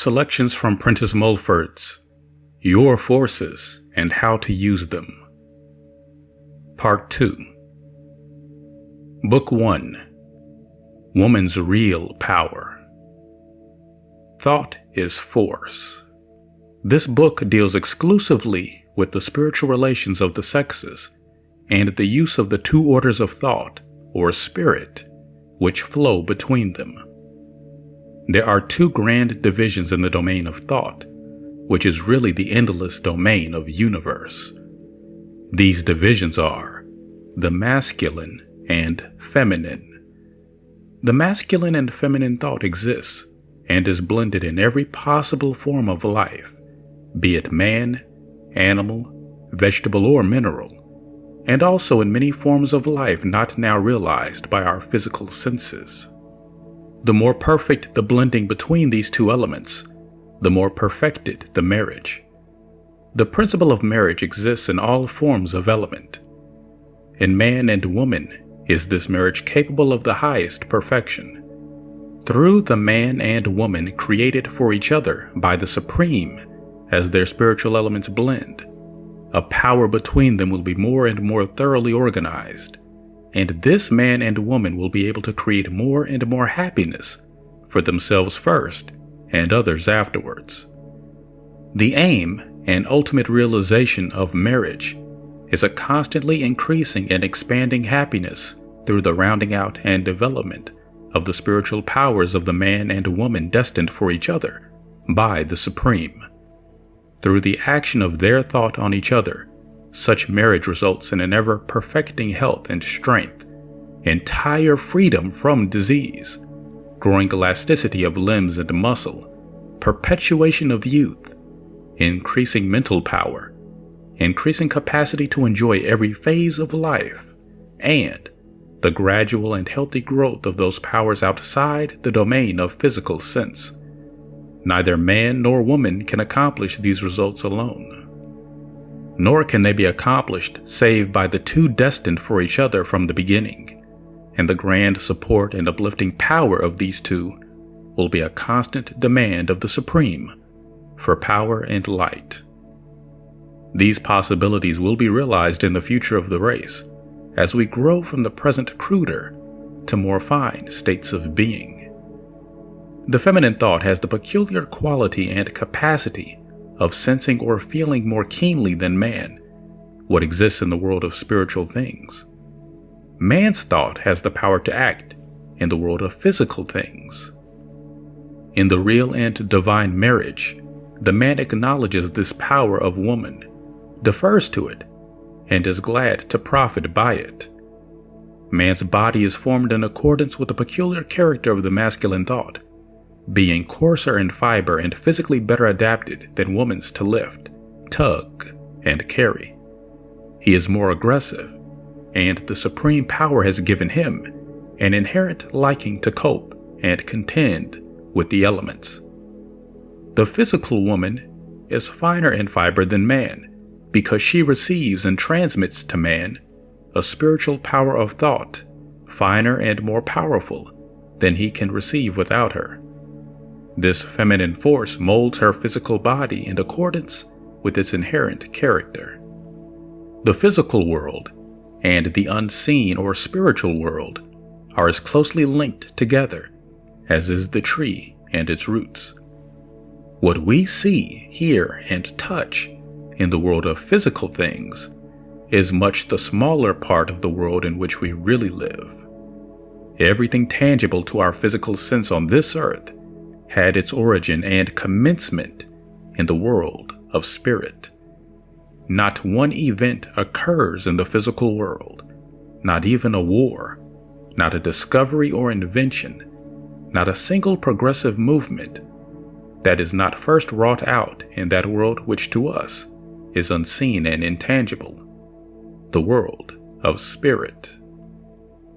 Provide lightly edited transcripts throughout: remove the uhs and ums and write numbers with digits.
Selections from Prentice Mulford's Your Forces and How to Use Them. Part 2. Book 1. Woman's Real Power. Thought is Force. This book deals exclusively with the spiritual relations of the sexes and the use of the two orders of thought, or spirit, which flow between them. There are two grand divisions in the domain of thought, which is really the endless domain of universe. These divisions are the masculine and feminine. The masculine and feminine thought exists and is blended in every possible form of life, be it man, animal, vegetable, or mineral, and also in many forms of life not now realized by our physical senses. The more perfect the blending between these two elements, the more perfected the marriage. The principle of marriage exists in all forms of element. In man and woman is this marriage capable of the highest perfection. Through the man and woman created for each other by the Supreme, as their spiritual elements blend, a power between them will be more and more thoroughly organized, and this man and woman will be able to create more and more happiness for themselves first and others afterwards. The aim and ultimate realization of marriage is a constantly increasing and expanding happiness through the rounding out and development of the spiritual powers of the man and woman destined for each other by the Supreme. Through the action of their thought on each other, such marriage results in an ever-perfecting health and strength, entire freedom from disease, growing elasticity of limbs and muscle, perpetuation of youth, increasing mental power, increasing capacity to enjoy every phase of life, and the gradual and healthy growth of those powers outside the domain of physical sense. Neither man nor woman can accomplish these results alone. Nor can they be accomplished save by the two destined for each other from the beginning, and the grand support and uplifting power of these two will be a constant demand of the Supreme for power and light. These possibilities will be realized in the future of the race as we grow from the present cruder to more fine states of being. The feminine thought has the peculiar quality and capacity of sensing or feeling more keenly than man what exists in the world of spiritual things. Man's thought has the power to act in the world of physical things. In the real and divine marriage, the man acknowledges this power of woman, defers to it, and is glad to profit by it. Man's body is formed in accordance with the peculiar character of the masculine thought, being coarser in fiber and physically better adapted than woman's to lift, tug, and carry. He is more aggressive, and the supreme power has given him an inherent liking to cope and contend with the elements. The physical woman is finer in fiber than man because she receives and transmits to man a spiritual power of thought, finer and more powerful than he can receive without her. This feminine force molds her physical body in accordance with its inherent character. The physical world and the unseen or spiritual world are as closely linked together as is the tree and its roots. What we see, hear, and touch in the world of physical things is much the smaller part of the world in which we really live. Everything tangible to our physical sense on this earth had its origin and commencement in the world of spirit. Not one event occurs in the physical world, not even a war, not a discovery or invention, not a single progressive movement that is not first wrought out in that world which to us is unseen and intangible, the world of spirit.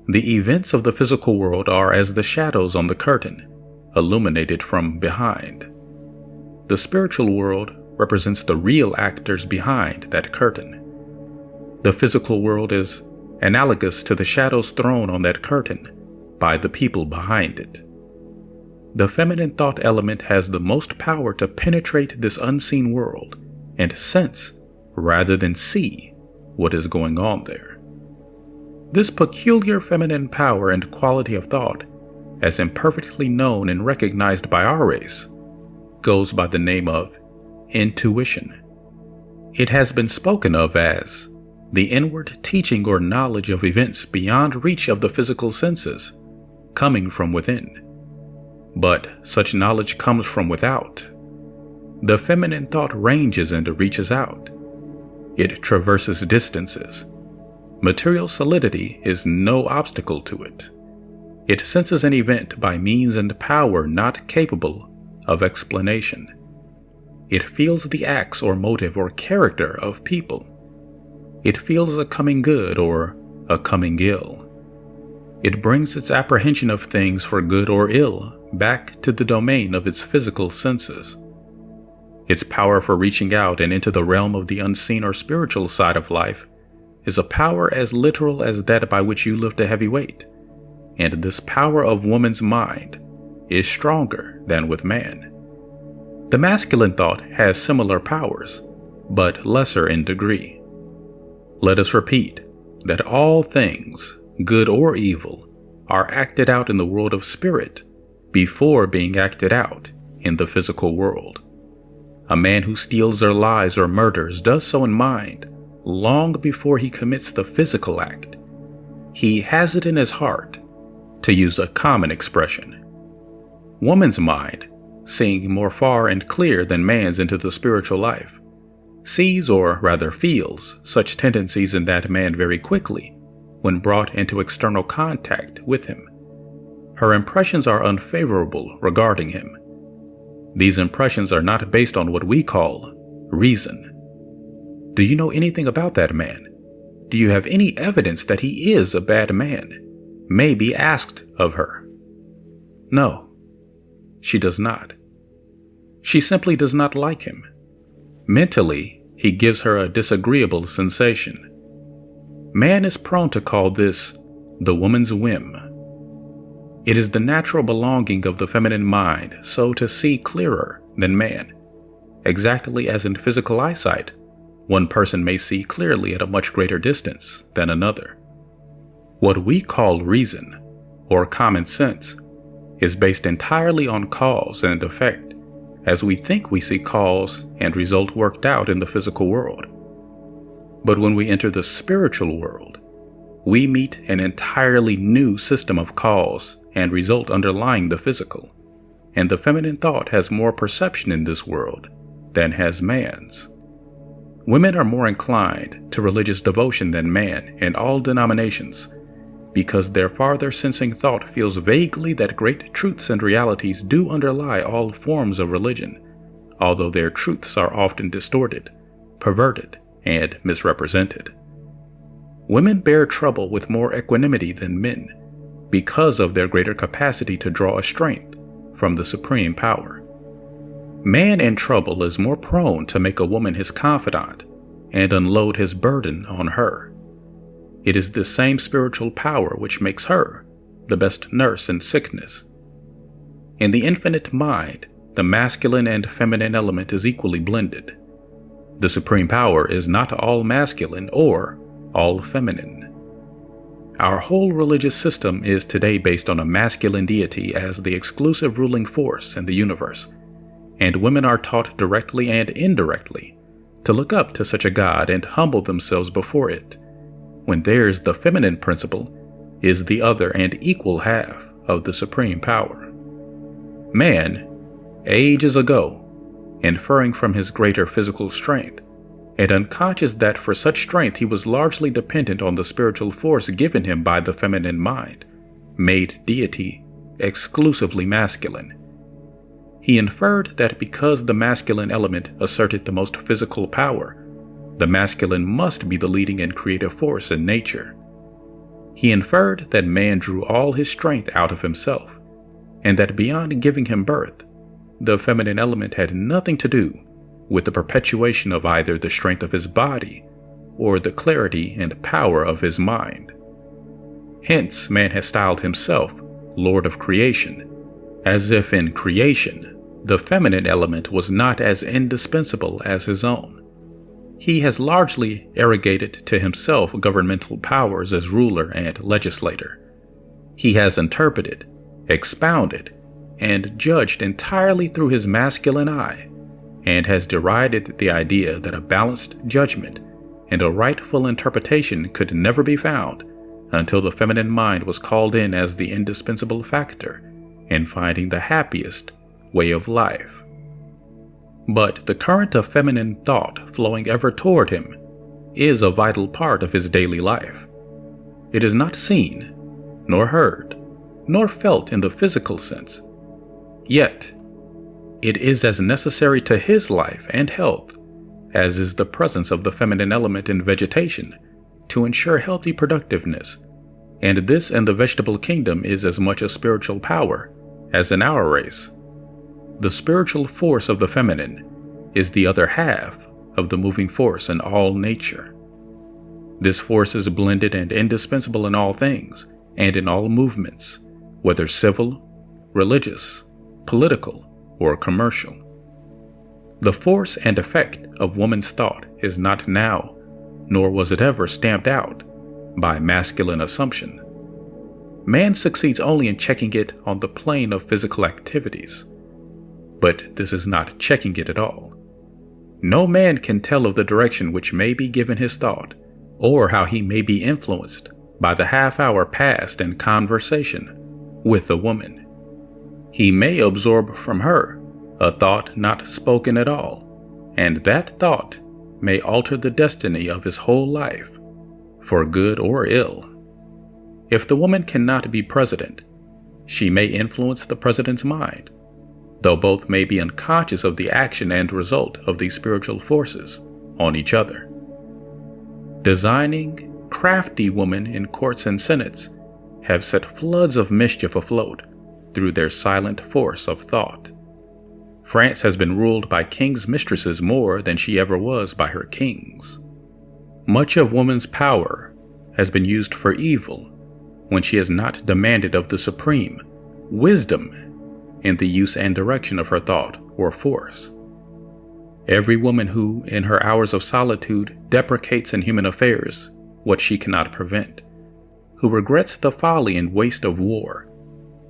The events of the physical world are as the shadows on the curtain, illuminated from behind. The spiritual world represents the real actors behind that curtain. The physical world is analogous to the shadows thrown on that curtain by the people behind it. The feminine thought element has the most power to penetrate this unseen world and sense, rather than see, what is going on there. This peculiar feminine power and quality of thought, as imperfectly known and recognized by our race, goes by the name of intuition. It has been spoken of as the inward teaching or knowledge of events beyond reach of the physical senses, coming from within. But such knowledge comes from without. The feminine thought ranges and reaches out. It traverses distances. Material solidity is no obstacle to it. It senses an event by means and power not capable of explanation. It feels the acts or motive or character of people. It feels a coming good or a coming ill. It brings its apprehension of things for good or ill back to the domain of its physical senses. Its power for reaching out and into the realm of the unseen or spiritual side of life is a power as literal as that by which you lift a heavy weight, and this power of woman's mind is stronger than with man. The masculine thought has similar powers, but lesser in degree. Let us repeat that all things, good or evil, are acted out in the world of spirit before being acted out in the physical world. A man who steals or lies or murders does so in mind long before he commits the physical act. He has it in his heart, to use a common expression. Woman's mind, seeing more far and clear than man's into the spiritual life, sees or rather feels such tendencies in that man very quickly when brought into external contact with him. Her impressions are unfavorable regarding him. These impressions are not based on what we call reason. Do you know anything about that man? Do you have any evidence that he is a bad man? May be asked of her. No, she does not. She simply does not like him. Mentally, he gives her a disagreeable sensation. Man is prone to call this the woman's whim. It is the natural belonging of the feminine mind so to see clearer than man. Exactly as in physical eyesight, one person may see clearly at a much greater distance than another. What we call reason, or common sense, is based entirely on cause and effect, as we think we see cause and result worked out in the physical world. But when we enter the spiritual world, we meet an entirely new system of cause and result underlying the physical, and the feminine thought has more perception in this world than has man's. Women are more inclined to religious devotion than man in all denominations, because their farther sensing thought feels vaguely that great truths and realities do underlie all forms of religion, although their truths are often distorted, perverted, and misrepresented. Women bear trouble with more equanimity than men because of their greater capacity to draw a strength from the supreme power. Man in trouble is more prone to make a woman his confidant and unload his burden on her. It is this same spiritual power which makes her the best nurse in sickness. In the infinite mind, the masculine and feminine element is equally blended. The supreme power is not all masculine or all feminine. Our whole religious system is today based on a masculine deity as the exclusive ruling force in the universe, and women are taught directly and indirectly to look up to such a god and humble themselves before it, when theirs, the feminine principle, is the other and equal half of the supreme power. Man, ages ago, inferring from his greater physical strength, and unconscious that for such strength he was largely dependent on the spiritual force given him by the feminine mind, made deity exclusively masculine. He inferred that because the masculine element asserted the most physical power, the masculine must be the leading and creative force in nature. He inferred that man drew all his strength out of himself, and that beyond giving him birth, the feminine element had nothing to do with the perpetuation of either the strength of his body or the clarity and power of his mind. Hence, man has styled himself Lord of Creation, as if in creation, the feminine element was not as indispensable as his own. He has largely arrogated to himself governmental powers as ruler and legislator. He has interpreted, expounded, and judged entirely through his masculine eye, and has derided the idea that a balanced judgment and a rightful interpretation could never be found until the feminine mind was called in as the indispensable factor in finding the happiest way of life. But the current of feminine thought flowing ever toward him is a vital part of his daily life. It is not seen, nor heard, nor felt in the physical sense. Yet, it is as necessary to his life and health as is the presence of the feminine element in vegetation to ensure healthy productiveness, and this in the vegetable kingdom is as much a spiritual power as in our race. The spiritual force of the feminine is the other half of the moving force in all nature. This force is blended and indispensable in all things and in all movements, whether civil, religious, political, or commercial. The force and effect of woman's thought is not now, nor was it ever stamped out by masculine assumption. Man succeeds only in checking it on the plane of physical activities. But this is not checking it at all. No man can tell of the direction which may be given his thought, or how he may be influenced by the half hour passed in conversation with a woman. He may absorb from her a thought not spoken at all, and that thought may alter the destiny of his whole life, for good or ill. If the woman cannot be president, she may influence the president's mind, though both may be unconscious of the action and result of these spiritual forces on each other. Designing, crafty women in courts and senates have set floods of mischief afloat through their silent force of thought. France has been ruled by kings' mistresses more than she ever was by her kings. Much of woman's power has been used for evil when she has not demanded of the supreme wisdom in the use and direction of her thought or force. Every woman who, in her hours of solitude, deprecates in human affairs what she cannot prevent, who regrets the folly and waste of war,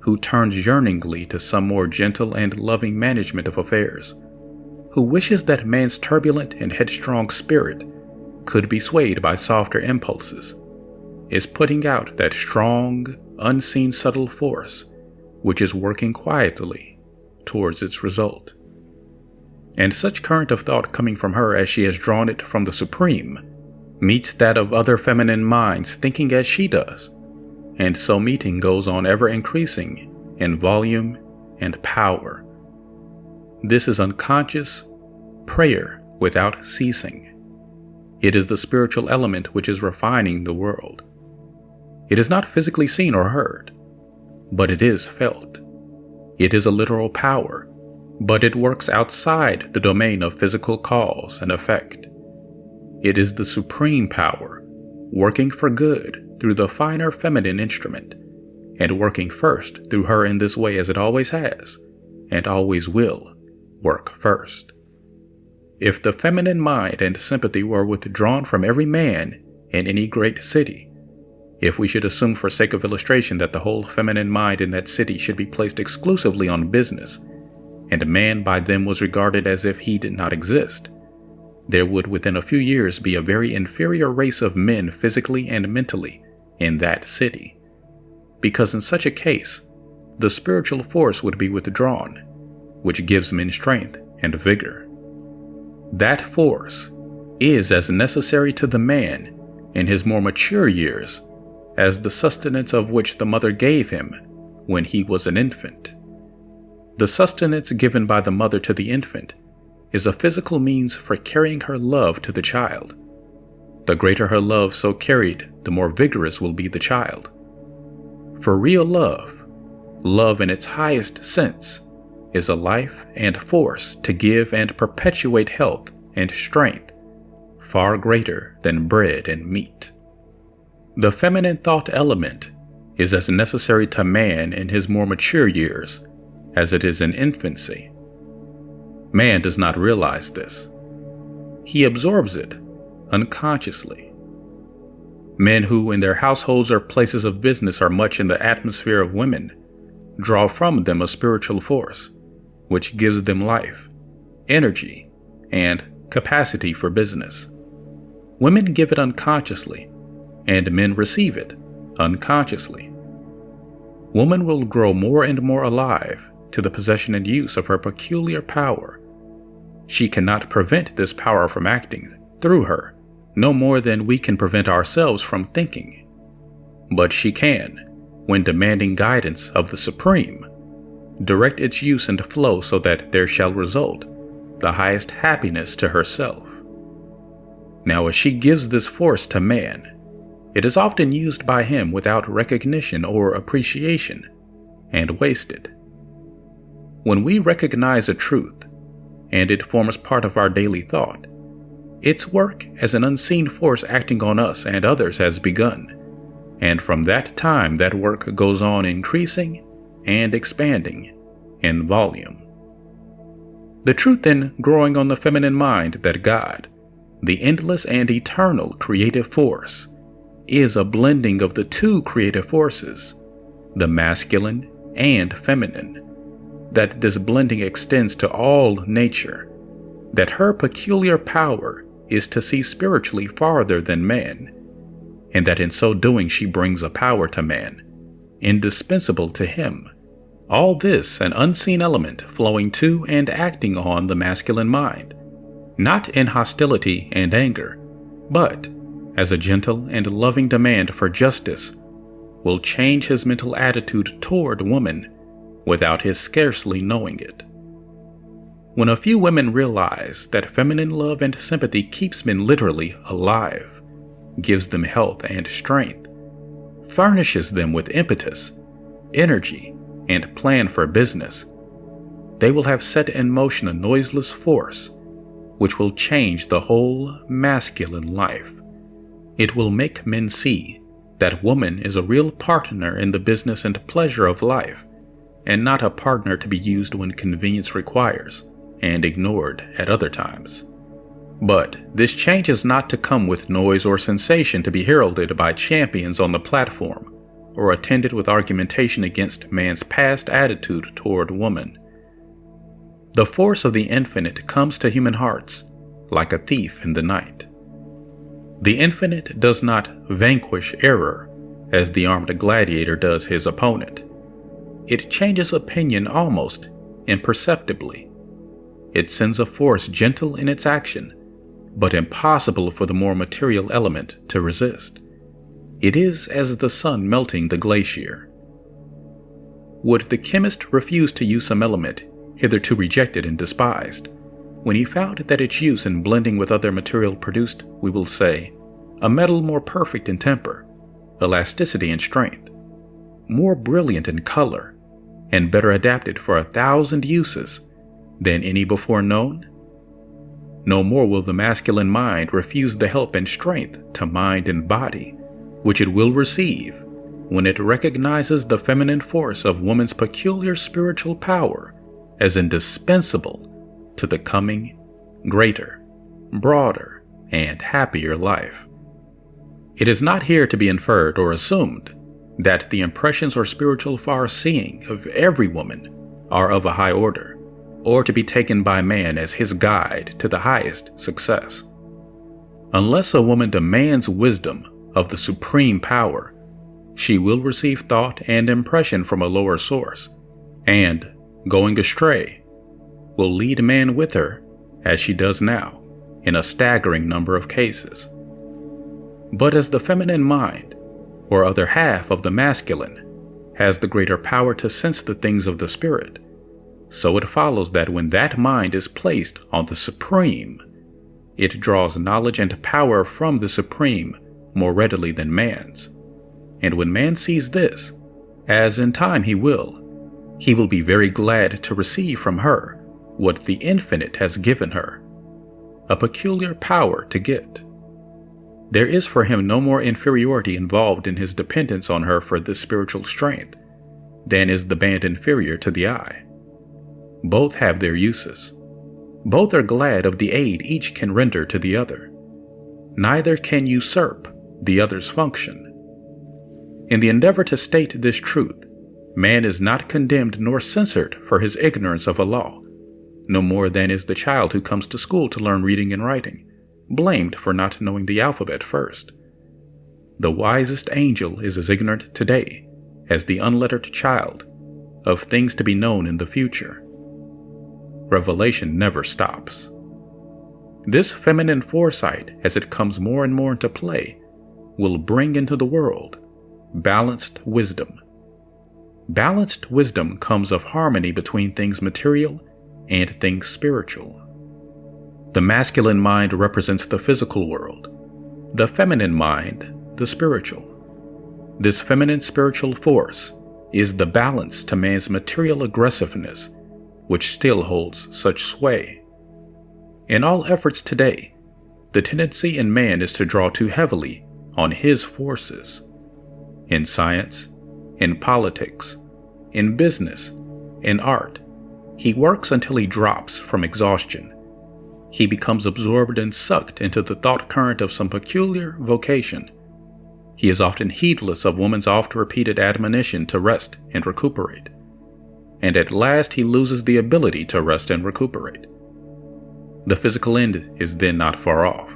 who turns yearningly to some more gentle and loving management of affairs, who wishes that man's turbulent and headstrong spirit could be swayed by softer impulses, is putting out that strong, unseen subtle force which is working quietly towards its result. And such current of thought coming from her as she has drawn it from the Supreme meets that of other feminine minds thinking as she does, and so meeting goes on ever increasing in volume and power. This is unconscious prayer without ceasing. It is the spiritual element which is refining the world. It is not physically seen or heard, but it is felt. It is a literal power, but it works outside the domain of physical cause and effect. It is the supreme power, working for good through the finer feminine instrument, and working first through her in this way as it always has, and always will work first. If the feminine mind and sympathy were withdrawn from every man in any great city, if we should assume for sake of illustration that the whole feminine mind in that city should be placed exclusively on business, and man by them was regarded as if he did not exist, there would within a few years be a very inferior race of men physically and mentally in that city, because in such a case, the spiritual force would be withdrawn, which gives men strength and vigor. That force is as necessary to the man in his more mature years as the sustenance of which the mother gave him when he was an infant. The sustenance given by the mother to the infant is a physical means for carrying her love to the child. The greater her love so carried, the more vigorous will be the child. For real love, love in its highest sense, is a life and force to give and perpetuate health and strength, far greater than bread and meat. The feminine thought element is as necessary to man in his more mature years as it is in infancy. Man does not realize this. He absorbs it unconsciously. Men who in their households or places of business are much in the atmosphere of women draw from them a spiritual force, which gives them life, energy, and capacity for business. Women give it unconsciously, and men receive it unconsciously. Woman will grow more and more alive to the possession and use of her peculiar power. She cannot prevent this power from acting through her, no more than we can prevent ourselves from thinking. But she can, when demanding guidance of the Supreme, direct its use and flow so that there shall result the highest happiness to herself. Now, as she gives this force to man, it is often used by him without recognition or appreciation, and wasted. When we recognize a truth, and it forms part of our daily thought, its work as an unseen force acting on us and others has begun, and from that time that work goes on increasing and expanding in volume. The truth then growing on the feminine mind that God, the endless and eternal creative force, is a blending of the two creative forces, the masculine and feminine, that this blending extends to all nature, that her peculiar power is to see spiritually farther than man, and that in so doing she brings a power to man, indispensable to him. All this an unseen element flowing to and acting on the masculine mind, not in hostility and anger, but as a gentle and loving demand for justice, will change his mental attitude toward woman without his scarcely knowing it. When a few women realize that feminine love and sympathy keeps men literally alive, gives them health and strength, furnishes them with impetus, energy, and plan for business, they will have set in motion a noiseless force which will change the whole masculine life. It will make men see that woman is a real partner in the business and pleasure of life, and not a partner to be used when convenience requires and ignored at other times. But this change is not to come with noise or sensation to be heralded by champions on the platform, or attended with argumentation against man's past attitude toward woman. The force of the infinite comes to human hearts like a thief in the night. The infinite does not vanquish error as the armed gladiator does his opponent. It changes opinion almost imperceptibly. It sends a force gentle in its action, but impossible for the more material element to resist. It is as the sun melting the glacier. Would the chemist refuse to use some element hitherto rejected and despised, when he found that its use in blending with other material produced, we will say, a metal more perfect in temper, elasticity and strength, more brilliant in color, and better adapted for 1,000 uses than any before known? No more will the masculine mind refuse the help and strength to mind and body, which it will receive when it recognizes the feminine force of woman's peculiar spiritual power as indispensable to the coming, greater, broader, and happier life. It is not here to be inferred or assumed that the impressions or spiritual far-seeing of every woman are of a high order, or to be taken by man as his guide to the highest success. Unless a woman demands wisdom of the supreme power, she will receive thought and impression from a lower source, and, going astray, will lead man with her, as she does now, in a staggering number of cases. But as the feminine mind, or other half of the masculine, has the greater power to sense the things of the spirit, so it follows that when that mind is placed on the Supreme, it draws knowledge and power from the Supreme more readily than man's. And when man sees this, as in time he will be very glad to receive from her what the infinite has given her, a peculiar power to get. There is for him no more inferiority involved in his dependence on her for this spiritual strength than is the band inferior to the eye. Both have their uses. Both are glad of the aid each can render to the other. Neither can usurp the other's function. In the endeavor to state this truth, man is not condemned nor censored for his ignorance of a law, no more than is the child who comes to school to learn reading and writing, blamed for not knowing the alphabet first. The wisest angel is as ignorant today as the unlettered child of things to be known in the future. Revelation never stops. This feminine foresight, as it comes more and more into play, will bring into the world balanced wisdom. Balanced wisdom comes of harmony between things material and things spiritual. The masculine mind represents the physical world, the feminine mind, the spiritual. This feminine spiritual force is the balance to man's material aggressiveness, which still holds such sway. In all efforts today, the tendency in man is to draw too heavily on his forces. In science, in politics, in business, in art, he works until he drops from exhaustion. He becomes absorbed and sucked into the thought current of some peculiar vocation. He is often heedless of woman's oft-repeated admonition to rest and recuperate. And at last he loses the ability to rest and recuperate. The physical end is then not far off.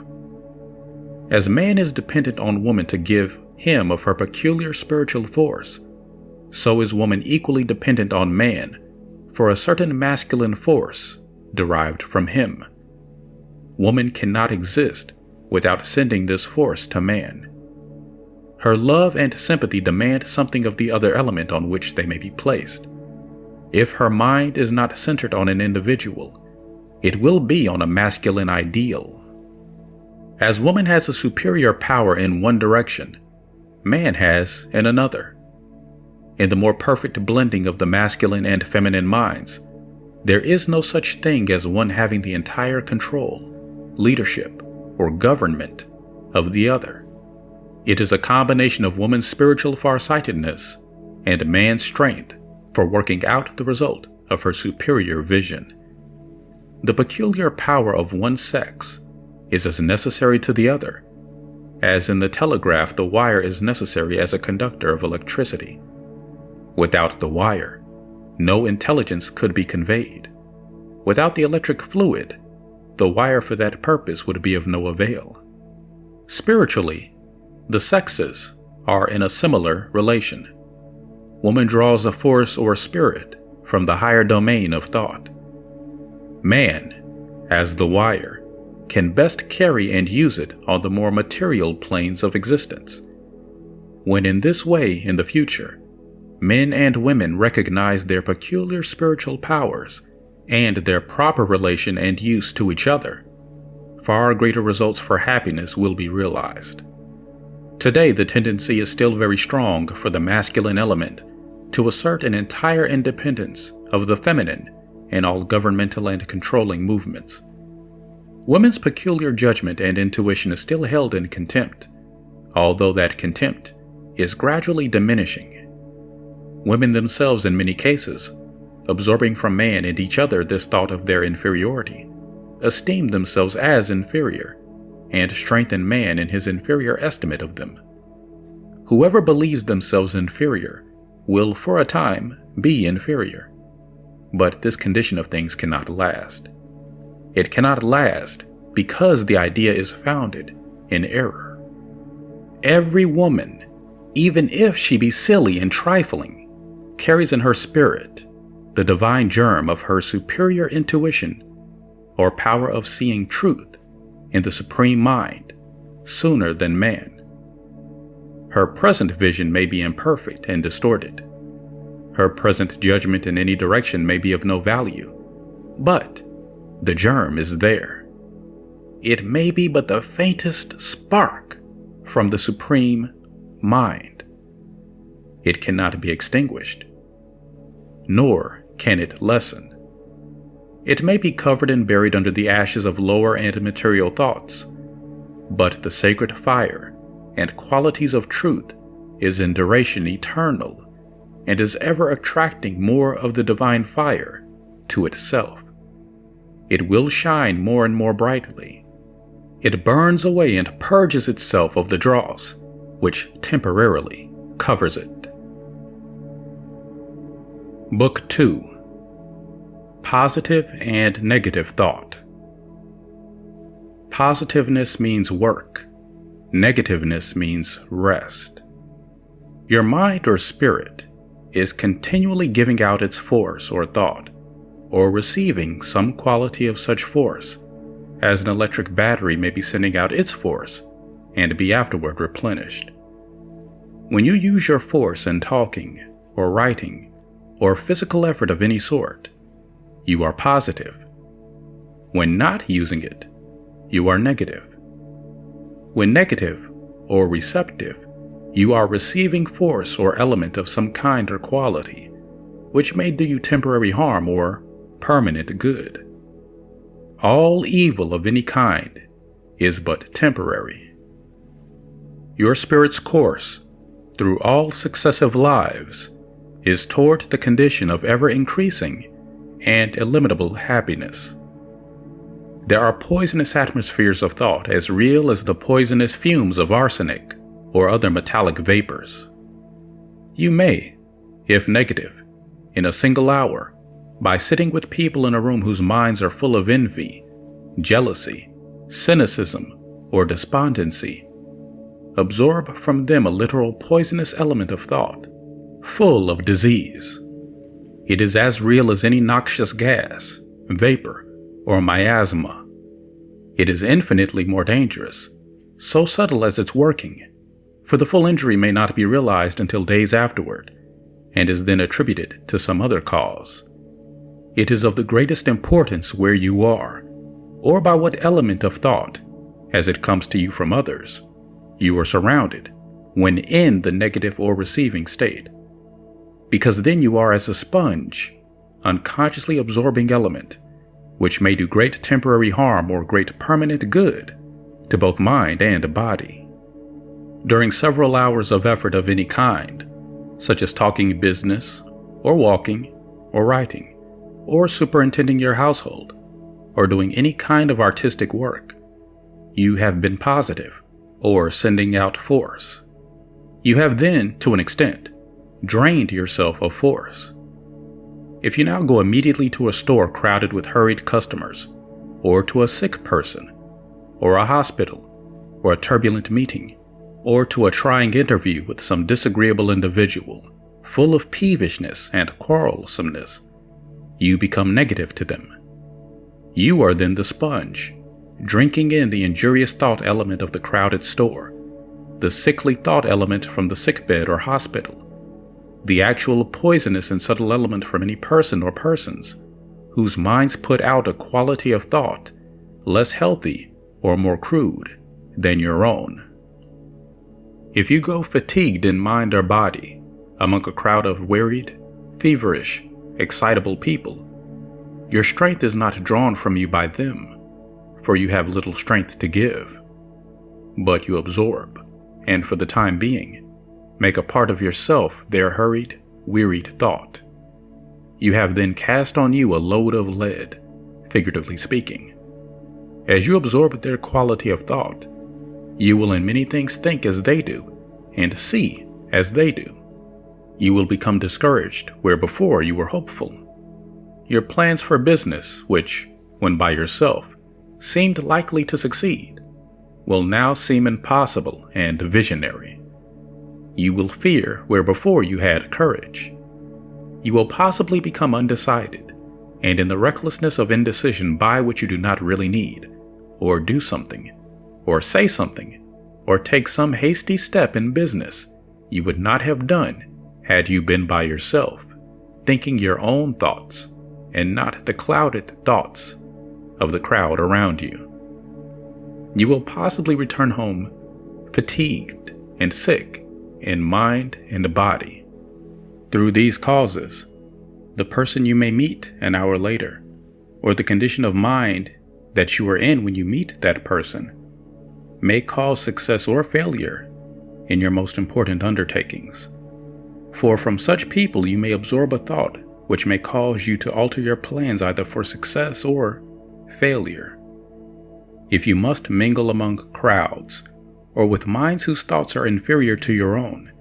As man is dependent on woman to give him of her peculiar spiritual force, so is woman equally dependent on man for a certain masculine force derived from him. Woman cannot exist without sending this force to man. Her love and sympathy demand something of the other element on which they may be placed. If her mind is not centered on an individual, it will be on a masculine ideal. As woman has a superior power in one direction, man has in another. In the more perfect blending of the masculine and feminine minds, there is no such thing as one having the entire control, leadership, or government of the other. It is a combination of woman's spiritual farsightedness and man's strength for working out the result of her superior vision. The peculiar power of one sex is as necessary to the other, as in the telegraph the wire is necessary as a conductor of electricity. Without the wire, no intelligence could be conveyed. Without the electric fluid, the wire for that purpose would be of no avail. Spiritually, the sexes are in a similar relation. Woman draws a force or spirit from the higher domain of thought. Man, as the wire, can best carry and use it on the more material planes of existence. When in this way in the future, men and women recognize their peculiar spiritual powers and their proper relation and use to each other, far greater results for happiness will be realized. Today, the tendency is still very strong for the masculine element to assert an entire independence of the feminine in all governmental and controlling movements. Women's peculiar judgment and intuition is still held in contempt, although that contempt is gradually diminishing. Women themselves, in many cases, absorbing from man and each other this thought of their inferiority, esteem themselves as inferior, and strengthen man in his inferior estimate of them. Whoever believes themselves inferior will for a time be inferior. But this condition of things cannot last. It cannot last because the idea is founded in error. Every woman, even if she be silly and trifling, carries in her spirit the divine germ of her superior intuition or power of seeing truth in the supreme mind sooner than man. Her present vision may be imperfect and distorted. Her present judgment in any direction may be of no value, but the germ is there. It may be but the faintest spark from the supreme mind. It cannot be extinguished, nor can it lessen. It may be covered and buried under the ashes of lower and material thoughts, but the sacred fire and qualities of truth is in duration eternal and is ever attracting more of the divine fire to itself. It will shine more and more brightly. It burns away and purges itself of the dross, which temporarily covers it. Book 2. Positive and Negative Thought. Positiveness means work. Negativeness means rest. Your mind or spirit is continually giving out its force or thought, or receiving some quality of such force, as an electric battery may be sending out its force and be afterward replenished. When you use your force in talking, or writing, or physical effort of any sort, you are positive. When not using it, you are negative. When negative or receptive, you are receiving force or element of some kind or quality, which may do you temporary harm or permanent good. All evil of any kind is but temporary. Your spirit's course, through all successive lives, is toward the condition of ever-increasing and illimitable happiness. There are poisonous atmospheres of thought as real as the poisonous fumes of arsenic or other metallic vapors. You may, if negative, in a single hour, by sitting with people in a room whose minds are full of envy, jealousy, cynicism, or despondency, absorb from them a literal poisonous element of thought, full of disease. It is as real as any noxious gas, vapor, or miasma. It is infinitely more dangerous, so subtle as its working, for the full injury may not be realized until days afterward, and is then attributed to some other cause. It is of the greatest importance where you are, or by what element of thought, as it comes to you from others, you are surrounded when in the negative or receiving state, because then you are as a sponge, unconsciously absorbing element, which may do great temporary harm or great permanent good to both mind and body. During several hours of effort of any kind, such as talking business, or walking, or writing, or superintending your household, or doing any kind of artistic work, you have been positive, or sending out force. You have then, to an extent, drained yourself of force. If you now go immediately to a store crowded with hurried customers, or to a sick person, or a hospital, or a turbulent meeting, or to a trying interview with some disagreeable individual, full of peevishness and quarrelsomeness, you become negative to them. You are then the sponge, drinking in the injurious thought element of the crowded store, the sickly thought element from the sickbed or hospital, the actual poisonous and subtle element from any person or persons whose minds put out a quality of thought less healthy or more crude than your own. If you go fatigued in mind or body among a crowd of wearied, feverish, excitable people, your strength is not drawn from you by them, for you have little strength to give, but you absorb, and for the time being, make a part of yourself their hurried, wearied thought. You have then cast on you a load of lead, figuratively speaking. As you absorb their quality of thought, you will in many things think as they do, and see as they do. You will become discouraged where before you were hopeful. Your plans for business, which, when by yourself, seemed likely to succeed, will now seem impossible and visionary. You will fear where before you had courage. You will possibly become undecided, and in the recklessness of indecision buy what you do not really need, or do something, or say something, or take some hasty step in business you would not have done had you been by yourself, thinking your own thoughts, and not the clouded thoughts of the crowd around you. You will possibly return home fatigued and sick in mind and body. Through these causes, the person you may meet an hour later, or the condition of mind that you are in when you meet that person, may cause success or failure in your most important undertakings. For from such people you may absorb a thought which may cause you to alter your plans either for success or failure. If you must mingle among crowds, or with minds whose thoughts are inferior to your own,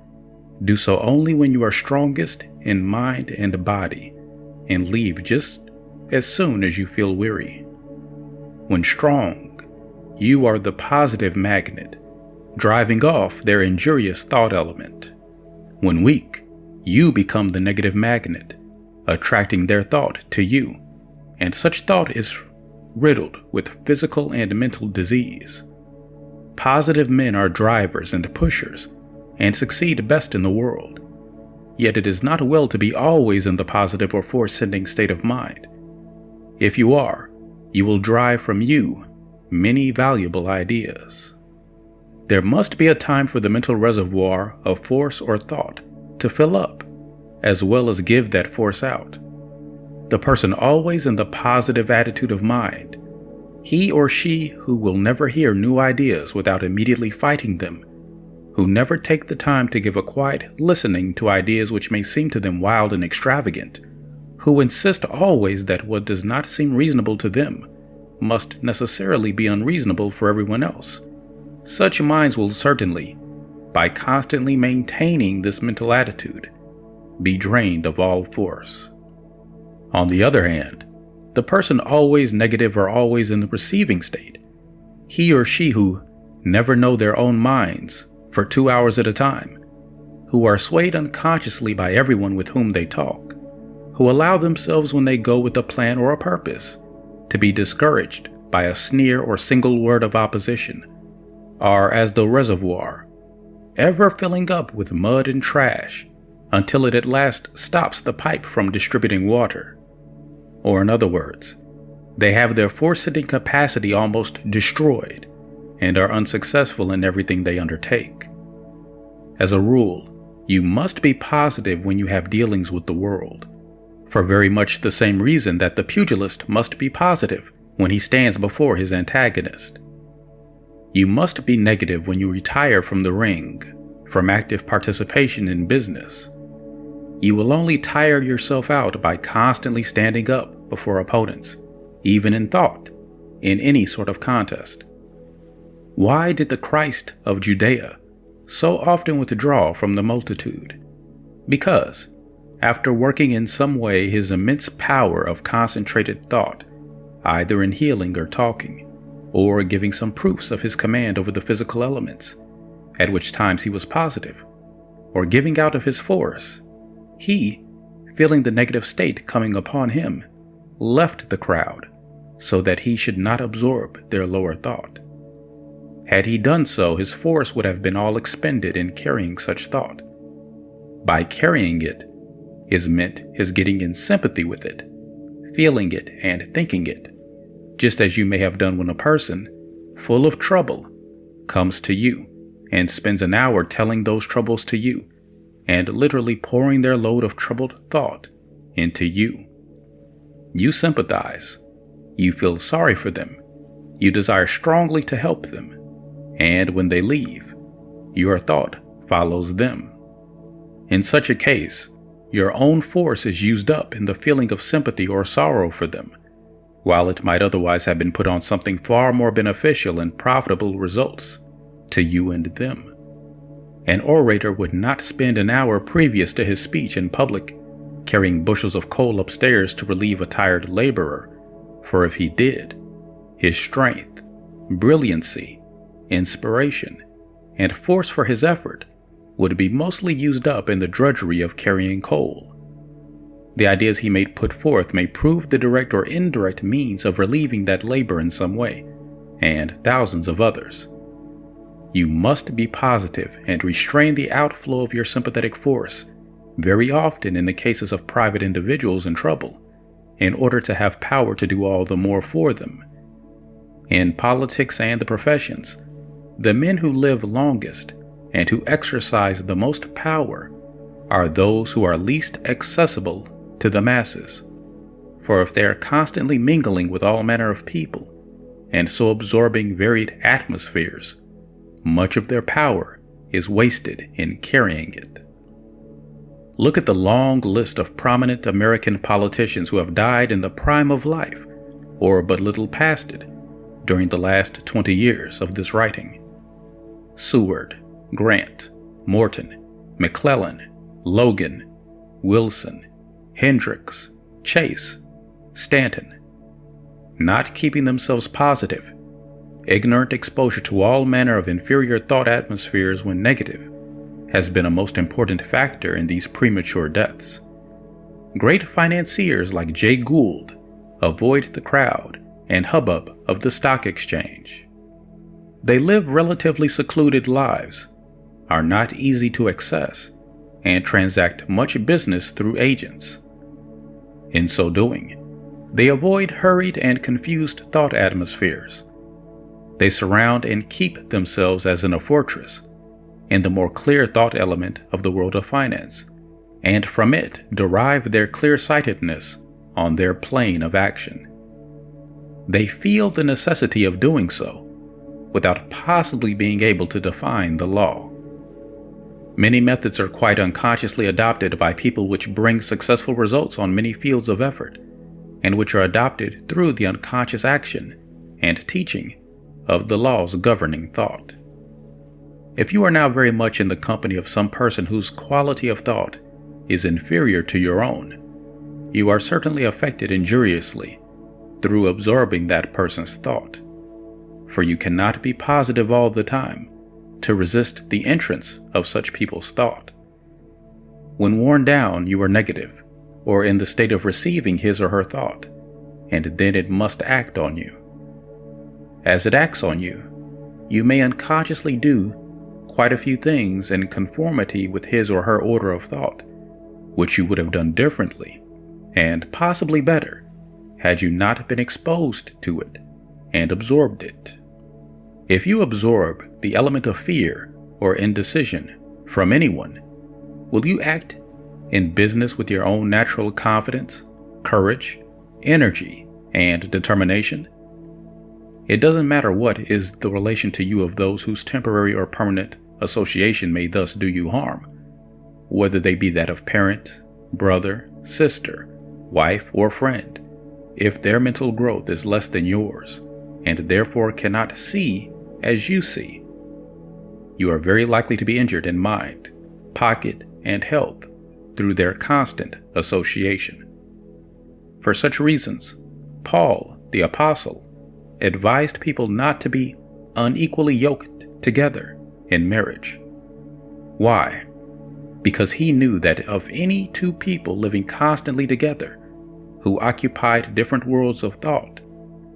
do so only when you are strongest in mind and body, and leave just as soon as you feel weary. When strong, you are the positive magnet, driving off their injurious thought element. When weak, you become the negative magnet, attracting their thought to you, and such thought is riddled with physical and mental disease. Positive men are drivers and pushers, and succeed best in the world. Yet it is not well to be always in the positive or force-sending state of mind. If you are, you will drive from you many valuable ideas. There must be a time for the mental reservoir of force or thought to fill up, as well as give that force out. The person always in the positive attitude of mind, he or she who will never hear new ideas without immediately fighting them, who never take the time to give a quiet listening to ideas which may seem to them wild and extravagant, who insist always that what does not seem reasonable to them must necessarily be unreasonable for everyone else. Such minds will certainly, by constantly maintaining this mental attitude, be drained of all force. On the other hand, the person always negative or always in the receiving state, he or she who never know their own minds for 2 hours at a time, who are swayed unconsciously by everyone with whom they talk, who allow themselves when they go with a plan or a purpose to be discouraged by a sneer or single word of opposition, are as the reservoir, ever filling up with mud and trash until it at last stops the pipe from distributing water. Or in other words, they have their force-sending capacity almost destroyed and are unsuccessful in everything they undertake. As a rule, you must be positive when you have dealings with the world, for very much the same reason that the pugilist must be positive when he stands before his antagonist. You must be negative when you retire from the ring, from active participation in business. You will only tire yourself out by constantly standing up before opponents, even in thought, in any sort of contest. Why did the Christ of Judea so often withdraw from the multitude? Because, after working in some way his immense power of concentrated thought, either in healing or talking, or giving some proofs of his command over the physical elements, at which times he was positive, or giving out of his force, he, feeling the negative state coming upon him, left the crowd so that he should not absorb their lower thought. Had he done so, his force would have been all expended in carrying such thought. By carrying it is meant his getting in sympathy with it, feeling it and thinking it, just as you may have done when a person, full of trouble, comes to you and spends an hour telling those troubles to you and literally pouring their load of troubled thought into you. You sympathize, you feel sorry for them, you desire strongly to help them, and when they leave, your thought follows them. In such a case, your own force is used up in the feeling of sympathy or sorrow for them, while it might otherwise have been put on something far more beneficial and profitable results to you and them. An orator would not spend an hour previous to his speech in public carrying bushels of coal upstairs to relieve a tired laborer, for if he did, his strength, brilliancy, inspiration, and force for his effort would be mostly used up in the drudgery of carrying coal. The ideas he may put forth may prove the direct or indirect means of relieving that labor in some way, and thousands of others. You must be positive and restrain the outflow of your sympathetic force, very often in the cases of private individuals in trouble, in order to have power to do all the more for them. In politics and the professions, the men who live longest and who exercise the most power are those who are least accessible to the masses. For if they are constantly mingling with all manner of people and so absorbing varied atmospheres, much of their power is wasted in carrying it. Look at the long list of prominent American politicians who have died in the prime of life, or but little past it, during the last 20 years of this writing. Seward, Grant, Morton, McClellan, Logan, Wilson, Hendricks, Chase, Stanton. Not keeping themselves positive, ignorant exposure to all manner of inferior thought atmospheres when negative has been a most important factor in these premature deaths. Great financiers like Jay Gould avoid the crowd and hubbub of the stock exchange. They live relatively secluded lives, are not easy to access, and transact much business through agents. In so doing, they avoid hurried and confused thought atmospheres. They surround and keep themselves as in a fortress, in the more clear thought element of the world of finance, and from it derive their clear-sightedness on their plane of action. They feel the necessity of doing so, without possibly being able to define the law. Many methods are quite unconsciously adopted by people which bring successful results on many fields of effort, and which are adopted through the unconscious action and teaching of the laws governing thought. If you are now very much in the company of some person whose quality of thought is inferior to your own, you are certainly affected injuriously through absorbing that person's thought, for you cannot be positive all the time to resist the entrance of such people's thought. When worn down, you are negative, or in the state of receiving his or her thought, and then it must act on you. As it acts on you, you may unconsciously do quite a few things in conformity with his or her order of thought, which you would have done differently, and possibly better, had you not been exposed to it and absorbed it. If you absorb the element of fear or indecision from anyone, will you act in business with your own natural confidence, courage, energy, and determination? It doesn't matter what is the relation to you of those whose temporary or permanent association may thus do you harm, whether they be that of parent, brother, sister, wife, or friend. If their mental growth is less than yours, and therefore cannot see as you see, you are very likely to be injured in mind, pocket, and health through their constant association. For such reasons, Paul, the apostle, advised people not to be unequally yoked together in marriage. Why? Because he knew that of any two people living constantly together who occupied different worlds of thought,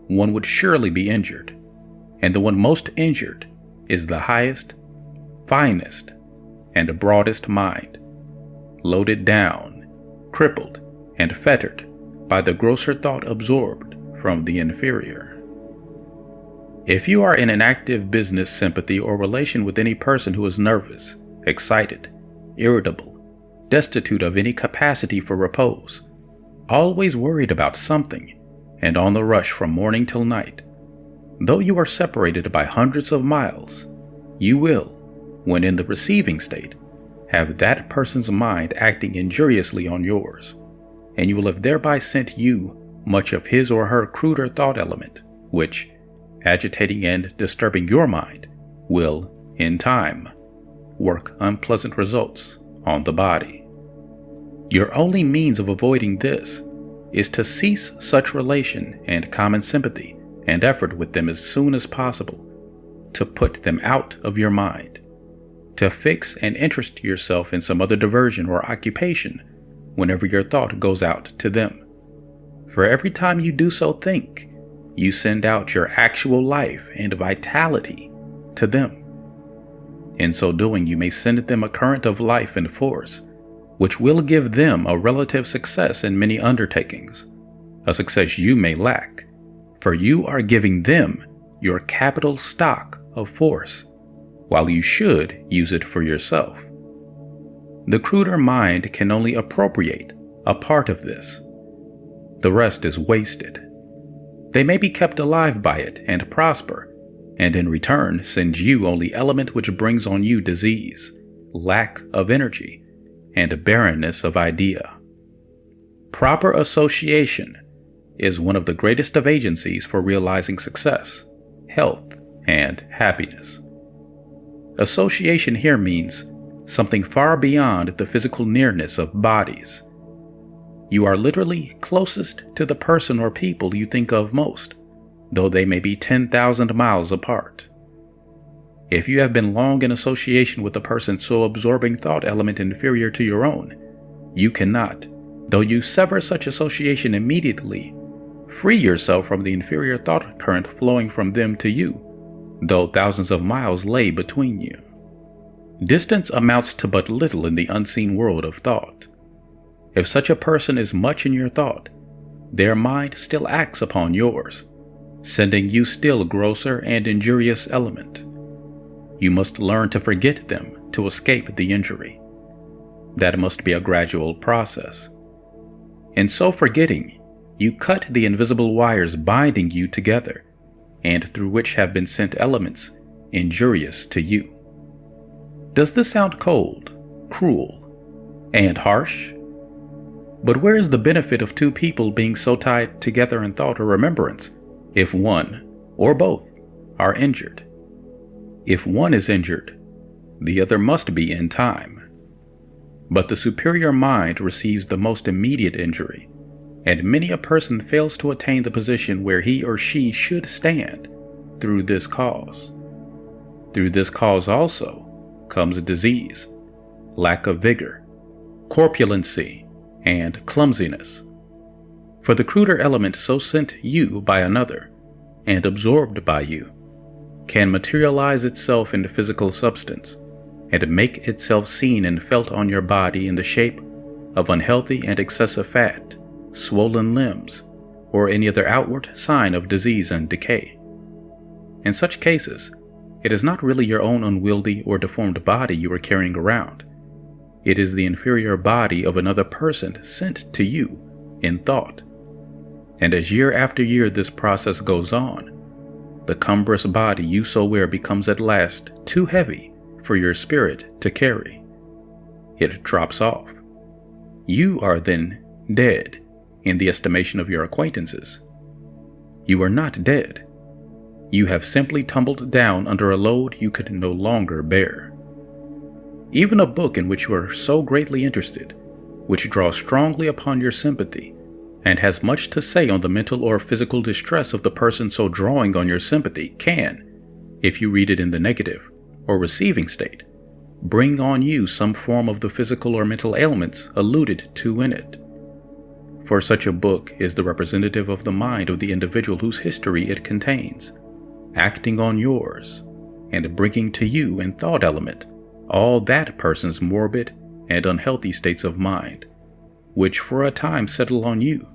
one would surely be injured, and the one most injured is the highest, finest, and broadest mind, loaded down, crippled, and fettered by the grosser thought absorbed from the inferior. If you are in an active business sympathy or relation with any person who is nervous, excited, irritable, destitute of any capacity for repose, always worried about something, and on the rush from morning till night, though you are separated by hundreds of miles, you will, when in the receiving state, have that person's mind acting injuriously on yours, and you will have thereby sent you much of his or her cruder thought element, which, agitating and disturbing your mind, will, in time, work unpleasant results on the body. Your only means of avoiding this is to cease such relation and common sympathy and effort with them as soon as possible, to put them out of your mind, to fix and interest yourself in some other diversion or occupation whenever your thought goes out to them. For every time you do so think, you send out your actual life and vitality to them. In so doing, you may send them a current of life and force, which will give them a relative success in many undertakings, a success you may lack, for you are giving them your capital stock of force, while you should use it for yourself. The cruder mind can only appropriate a part of this. The rest is wasted. They may be kept alive by it and prosper, and in return send you only element which brings on you disease, lack of energy, and barrenness of idea. Proper association is one of the greatest of agencies for realizing success, health, and happiness. Association here means something far beyond the physical nearness of bodies. You are literally closest to the person or people you think of most, though they may be 10,000 miles apart. If you have been long in association with a person so absorbing thought element inferior to your own, you cannot, though you sever such association immediately, free yourself from the inferior thought current flowing from them to you, though thousands of miles lay between you. Distance amounts to but little in the unseen world of thought. If such a person is much in your thought, their mind still acts upon yours, sending you still grosser and injurious element. You must learn to forget them to escape the injury. That must be a gradual process. In so forgetting, you cut the invisible wires binding you together, and through which have been sent elements injurious to you. Does this sound cold, cruel, and harsh? But where is the benefit of two people being so tied together in thought or remembrance if one, or both, are injured? If one is injured, the other must be in time. But the superior mind receives the most immediate injury, and many a person fails to attain the position where he or she should stand through this cause. Through this cause also comes disease, lack of vigor, corpulency, and clumsiness. For the cruder element so sent you by another, and absorbed by you, can materialize itself into physical substance, and make itself seen and felt on your body in the shape of unhealthy and excessive fat, swollen limbs, or any other outward sign of disease and decay. In such cases, it is not really your own unwieldy or deformed body you are carrying around. It is the inferior body of another person sent to you in thought. And as year after year this process goes on, the cumbrous body you so wear becomes at last too heavy for your spirit to carry. It drops off. You are then dead in the estimation of your acquaintances. You are not dead. You have simply tumbled down under a load you could no longer bear. Even a book in which you are so greatly interested, which draws strongly upon your sympathy, and has much to say on the mental or physical distress of the person so drawing on your sympathy, can, if you read it in the negative or receiving state, bring on you some form of the physical or mental ailments alluded to in it. For such a book is the representative of the mind of the individual whose history it contains, acting on yours, and bringing to you in thought element all that person's morbid and unhealthy states of mind, which for a time settle on you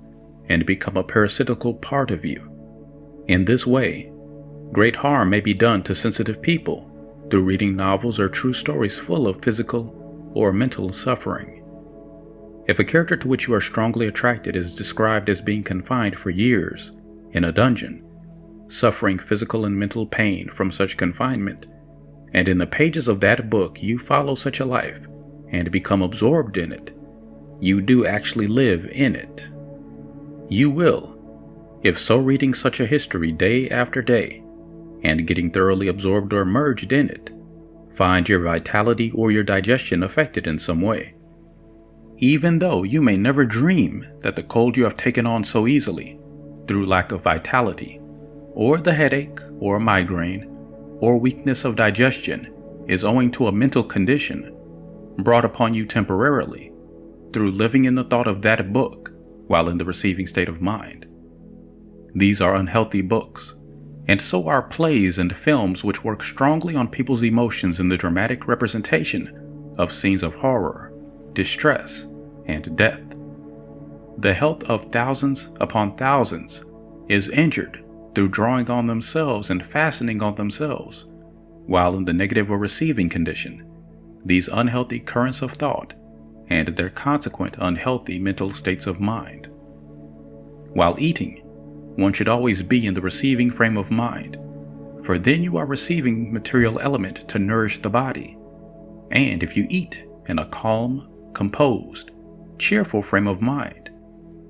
and become a parasitical part of you. In this way, great harm may be done to sensitive people through reading novels or true stories full of physical or mental suffering. If a character to which you are strongly attracted is described as being confined for years in a dungeon, suffering physical and mental pain from such confinement, and in the pages of that book you follow such a life and become absorbed in it, you do actually live in it. You will, if so reading such a history day after day, and getting thoroughly absorbed or merged in it, find your vitality or your digestion affected in some way. Even though you may never dream that the cold you have taken on so easily, through lack of vitality, or the headache, or migraine, or weakness of digestion, is owing to a mental condition brought upon you temporarily through living in the thought of that book while in the receiving state of mind. These are unhealthy books, and so are plays and films which work strongly on people's emotions in the dramatic representation of scenes of horror, distress, and death. The health of thousands upon thousands is injured through drawing on themselves and fastening on themselves, while in the negative or receiving condition, these unhealthy currents of thought and their consequent unhealthy mental states of mind. While eating, one should always be in the receiving frame of mind, for then you are receiving material element to nourish the body, and if you eat in a calm, composed, cheerful frame of mind,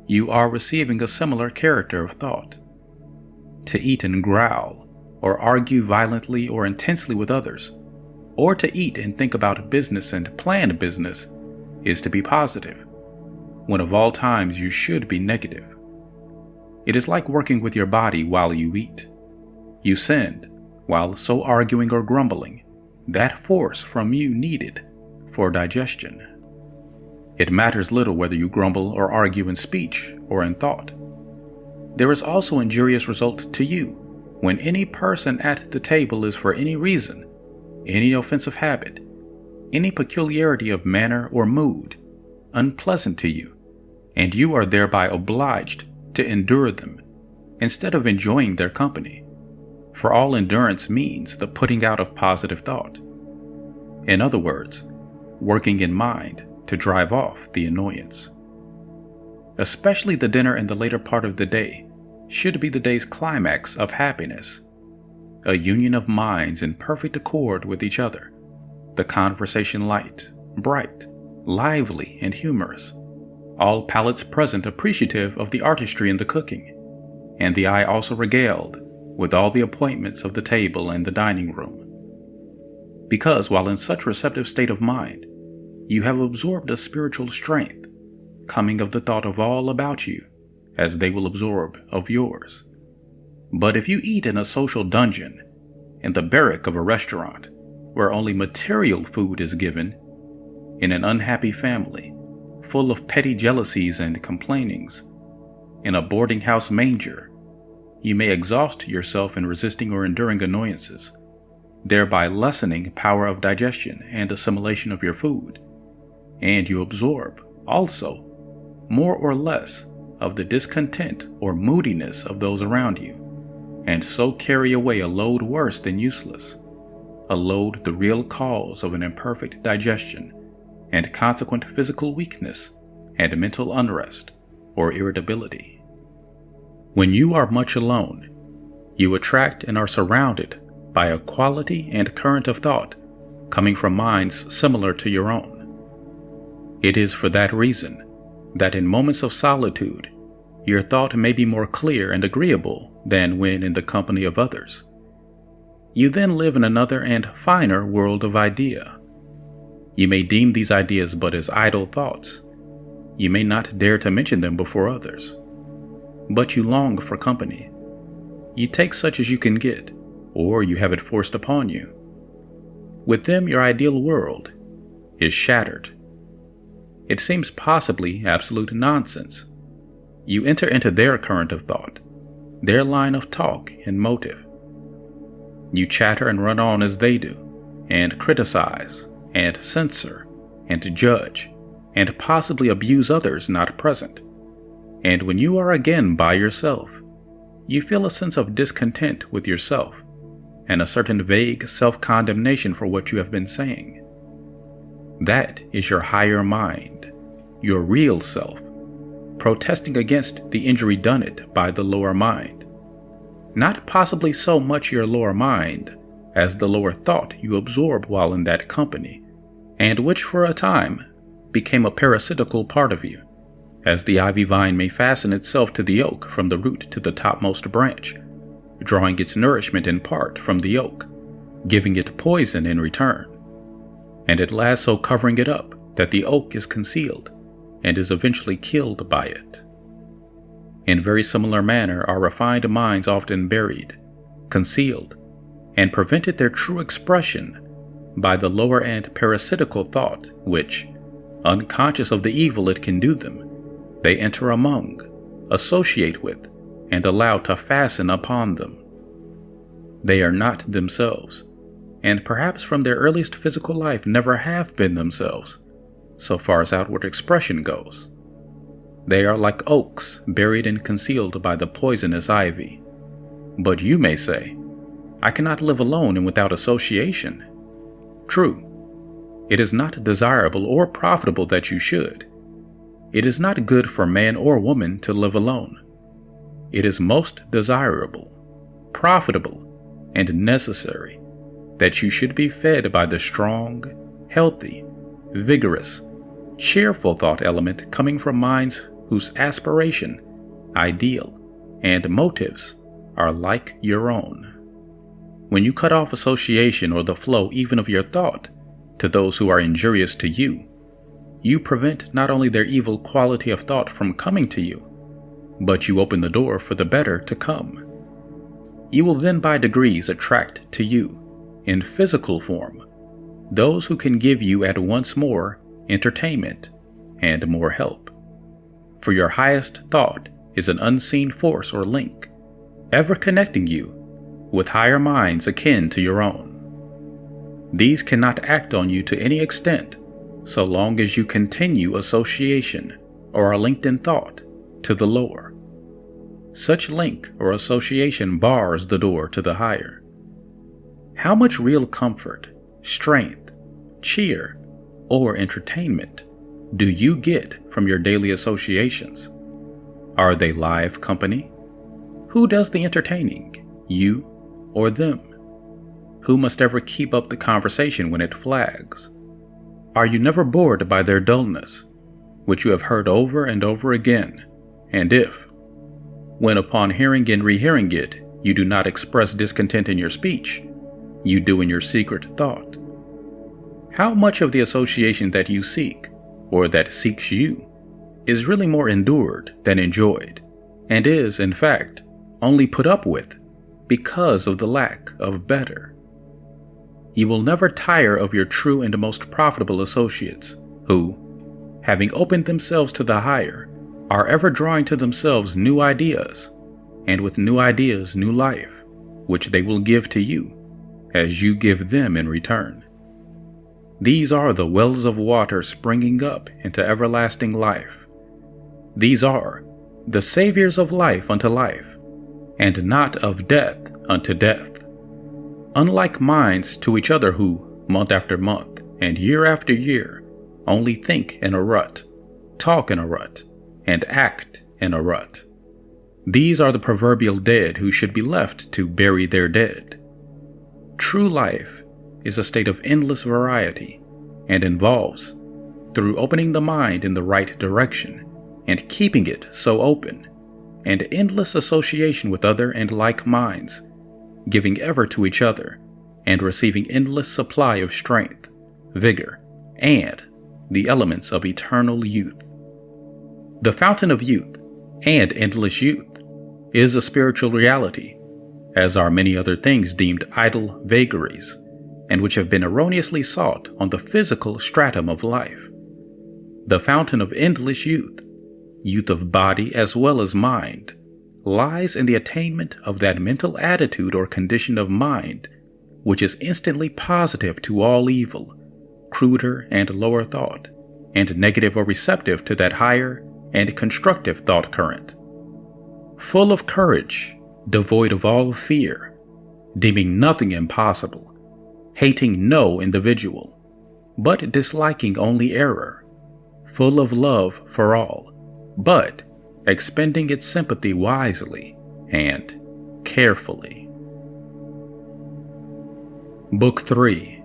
you are receiving a similar character of thought. To eat and growl, or argue violently or intensely with others, or to eat and think about business and plan business, is to be positive, when of all times you should be negative. It is like working with your body while you eat. You send, while so arguing or grumbling, that force from you needed for digestion. It matters little whether you grumble or argue in speech or in thought. There is also injurious result to you when any person at the table is for any reason, any offensive habit, any peculiarity of manner or mood, unpleasant to you, and you are thereby obliged to endure them, instead of enjoying their company, for all endurance means the putting out of positive thought. In other words, working in mind to drive off the annoyance. Especially the dinner and the later part of the day should be the day's climax of happiness, a union of minds in perfect accord with each other, the conversation light, bright, lively, and humorous, all palates present appreciative of the artistry in the cooking, and the eye also regaled with all the appointments of the table and the dining room. Because while in such receptive state of mind, you have absorbed a spiritual strength, coming of the thought of all about you, as they will absorb of yours. But if you eat in a social dungeon, in the barrack of a restaurant, where only material food is given, in an unhappy family, full of petty jealousies and complainings, in a boarding house manger, you may exhaust yourself in resisting or enduring annoyances, thereby lessening power of digestion and assimilation of your food, and you absorb, also, more or less of the discontent or moodiness of those around you, and so carry away a load worse than useless, a load the real cause of an imperfect digestion and consequent physical weakness and mental unrest or irritability. When you are much alone, you attract and are surrounded by a quality and current of thought coming from minds similar to your own. It is for that reason that in moments of solitude, your thought may be more clear and agreeable than when in the company of others. You then live in another and finer world of idea. You may deem these ideas but as idle thoughts. You may not dare to mention them before others. But you long for company. You take such as you can get, or you have it forced upon you. With them, your ideal world is shattered. It seems possibly absolute nonsense. You enter into their current of thought, their line of talk and motive. You chatter and run on as they do, and criticize, and censor, and judge, and possibly abuse others not present. And when you are again by yourself, you feel a sense of discontent with yourself, and a certain vague self-condemnation for what you have been saying. That is your higher mind, your real self, protesting against the injury done it by the lower mind. Not possibly so much your lower mind as the lower thought you absorb while in that company, and which for a time became a parasitical part of you, as the ivy vine may fasten itself to the oak from the root to the topmost branch, drawing its nourishment in part from the oak, giving it poison in return, and at last so covering it up that the oak is concealed and is eventually killed by it. In very similar manner are refined minds often buried, concealed, and prevented their true expression by the lower and parasitical thought which, unconscious of the evil it can do them, they enter among, associate with, and allow to fasten upon them. They are not themselves, and perhaps from their earliest physical life never have been themselves, so far as outward expression goes. They are like oaks buried and concealed by the poisonous ivy. But you may say, I cannot live alone and without association. True. It is not desirable or profitable that you should. It is not good for man or woman to live alone. It is most desirable, profitable, and necessary that you should be fed by the strong, healthy, vigorous, cheerful thought element coming from minds whose aspiration, ideal, and motives are like your own. When you cut off association or the flow even of your thought to those who are injurious to you, you prevent not only their evil quality of thought from coming to you, but you open the door for the better to come. You will then by degrees attract to you, in physical form, those who can give you at once more entertainment and more help. For your highest thought is an unseen force or link, ever connecting you with higher minds akin to your own. These cannot act on you to any extent so long as you continue association or are linked in thought to the lower. Such link or association bars the door to the higher. How much real comfort, strength, cheer, or entertainment do you get from your daily associations? Are they live company? Who does the entertaining, you or them? Who must ever keep up the conversation when it flags? Are you never bored by their dullness, which you have heard over and over again? And if, when upon hearing and rehearing it, you do not express discontent in your speech, you do in your secret thought? How much of the association that you seek, or that seeks you, is really more endured than enjoyed, and is, in fact, only put up with because of the lack of better? You will never tire of your true and most profitable associates, who, having opened themselves to the higher, are ever drawing to themselves new ideas, and with new ideas new life, which they will give to you, as you give them in return. These are the wells of water springing up into everlasting life. These are the saviors of life unto life, and not of death unto death. Unlike minds to each other who, month after month, and year after year, only think in a rut, talk in a rut, and act in a rut. These are the proverbial dead who should be left to bury their dead. True life is a state of endless variety, and involves, through opening the mind in the right direction, and keeping it so open, and endless association with other and like minds, giving ever to each other, and receiving endless supply of strength, vigor, and the elements of eternal youth. The fountain of youth and endless youth is a spiritual reality, as are many other things deemed idle vagaries, and which have been erroneously sought on the physical stratum of life. The fountain of endless youth, youth of body as well as mind, lies in the attainment of that mental attitude or condition of mind which is instantly positive to all evil, cruder and lower thought, and negative or receptive to that higher and constructive thought current. Full of courage, devoid of all fear, deeming nothing impossible, hating no individual, but disliking only error, full of love for all, but expending its sympathy wisely and carefully. Book 3.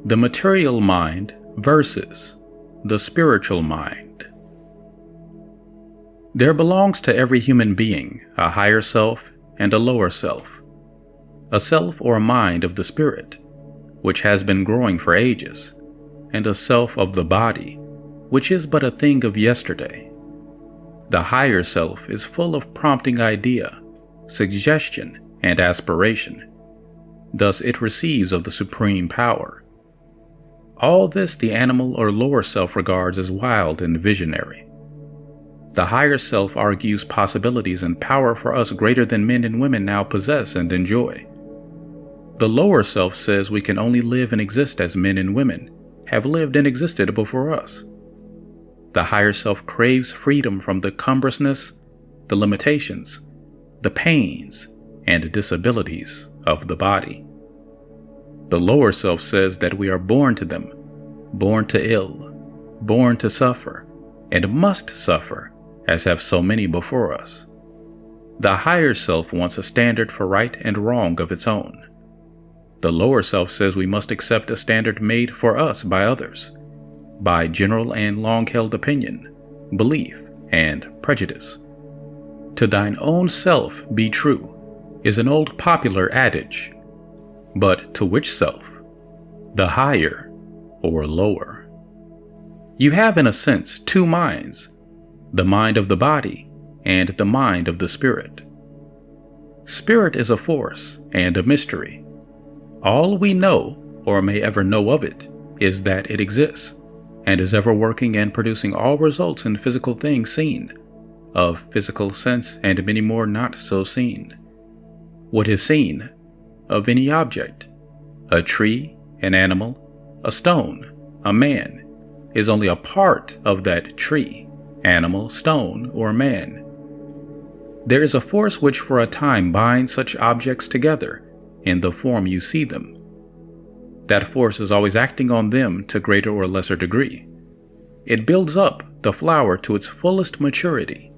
The Material Mind versus the Spiritual Mind. There belongs to every human being a higher self and a lower self, a self or mind of the spirit, which has been growing for ages, and a self of the body, which is but a thing of yesterday. The higher self is full of prompting idea, suggestion, and aspiration. Thus it receives of the supreme power. All this the animal or lower self regards as wild and visionary. The higher self argues possibilities and power for us greater than men and women now possess and enjoy. The lower self says we can only live and exist as men and women have lived and existed before us. The higher self craves freedom from the cumbrousness, the limitations, the pains, and disabilities of the body. The lower self says that we are born to them, born to ill, born to suffer, and must suffer, as have so many before us. The higher self wants a standard for right and wrong of its own. The lower self says we must accept a standard made for us by others, by general and long-held opinion, belief, and prejudice. To thine own self be true is an old popular adage, but to which self? The higher or lower? You have, in a sense, two minds, the mind of the body and the mind of the spirit. Spirit is a force and a mystery. All we know, or may ever know of it, is that it exists, and is ever working and producing all results in physical things seen, of physical sense and many more not so seen. What is seen, of any object, a tree, an animal, a stone, a man, is only a part of that tree, animal, stone, or man. There is a force which for a time binds such objects together in the form you see them. That force is always acting on them to greater or lesser degree. It builds up the flower to its fullest maturity.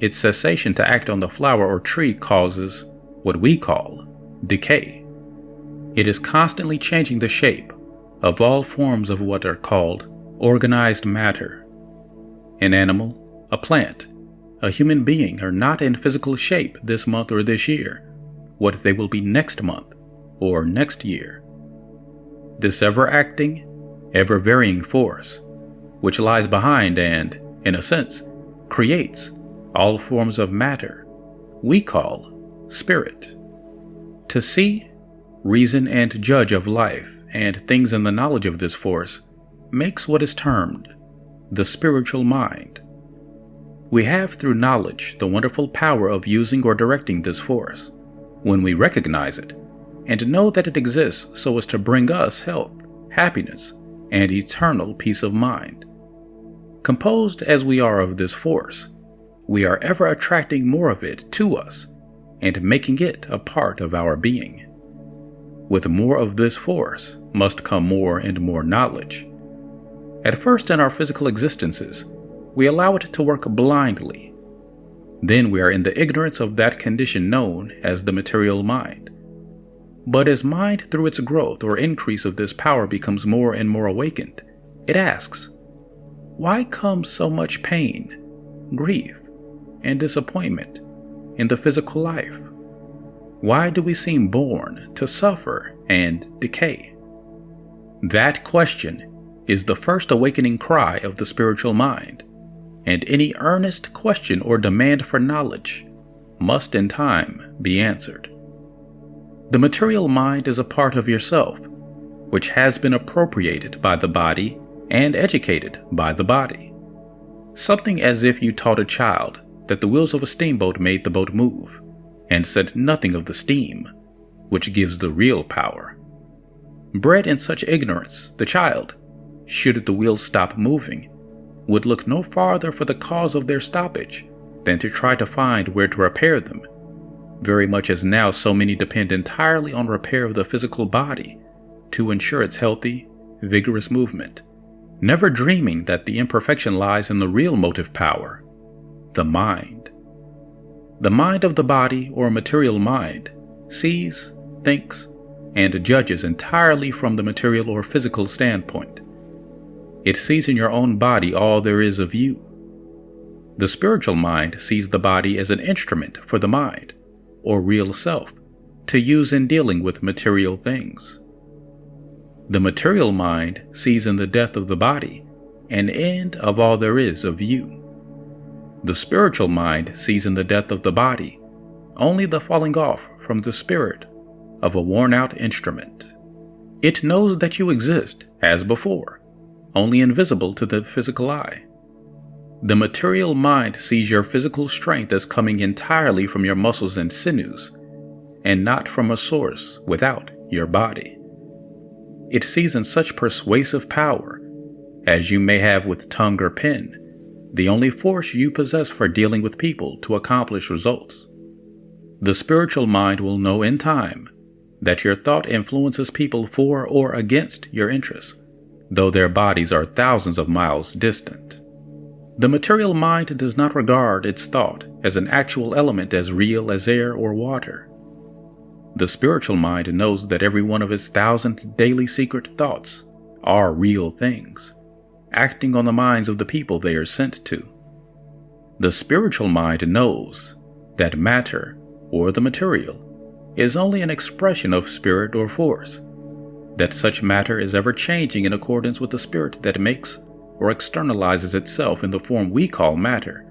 Its cessation to act on the flower or tree causes what we call decay. It is constantly changing the shape of all forms of what are called organized matter. An animal, a plant, a human being are not in physical shape this month or this year, what they will be next month or next year. This ever-acting, ever-varying force, which lies behind and, in a sense, creates all forms of matter, we call spirit. To see, reason, and judge of life and things in the knowledge of this force makes what is termed the spiritual mind. We have through knowledge the wonderful power of using or directing this force, when we recognize it, and know that it exists so as to bring us health, happiness, and eternal peace of mind. Composed as we are of this force, we are ever attracting more of it to us and making it a part of our being. With more of this force must come more and more knowledge. At first in our physical existences, we allow it to work blindly. Then we are in the ignorance of that condition known as the material mind. But as mind through its growth or increase of this power becomes more and more awakened, it asks, why comes so much pain, grief, and disappointment in the physical life? Why do we seem born to suffer and decay? That question is the first awakening cry of the spiritual mind, and any earnest question or demand for knowledge must in time be answered. The material mind is a part of yourself, which has been appropriated by the body and educated by the body. Something as if you taught a child that the wheels of a steamboat made the boat move, and said nothing of the steam, which gives the real power. Bred in such ignorance, the child, should the wheels stop moving, would look no farther for the cause of their stoppage than to try to find where to repair them, very much as now so many depend entirely on repair of the physical body to ensure its healthy, vigorous movement, never dreaming that the imperfection lies in the real motive power, the mind. The mind of the body or material mind sees, thinks, and judges entirely from the material or physical standpoint. It sees in your own body all there is of you. The spiritual mind sees the body as an instrument for the mind, or real self, to use in dealing with material things. The material mind sees in the death of the body an end of all there is of you. The spiritual mind sees in the death of the body only the falling off from the spirit of a worn-out instrument. It knows that you exist, as before, only invisible to the physical eye. The material mind sees your physical strength as coming entirely from your muscles and sinews, and not from a source without your body. It sees in such persuasive power, as you may have with tongue or pen, the only force you possess for dealing with people to accomplish results. The spiritual mind will know in time that your thought influences people for or against your interests, though their bodies are thousands of miles distant. The material mind does not regard its thought as an actual element as real as air or water. The spiritual mind knows that every one of its 1,000 daily secret thoughts are real things, acting on the minds of the people they are sent to. The spiritual mind knows that matter, or the material, is only an expression of spirit or force, that such matter is ever changing in accordance with the spirit that makes or externalizes itself in the form we call matter,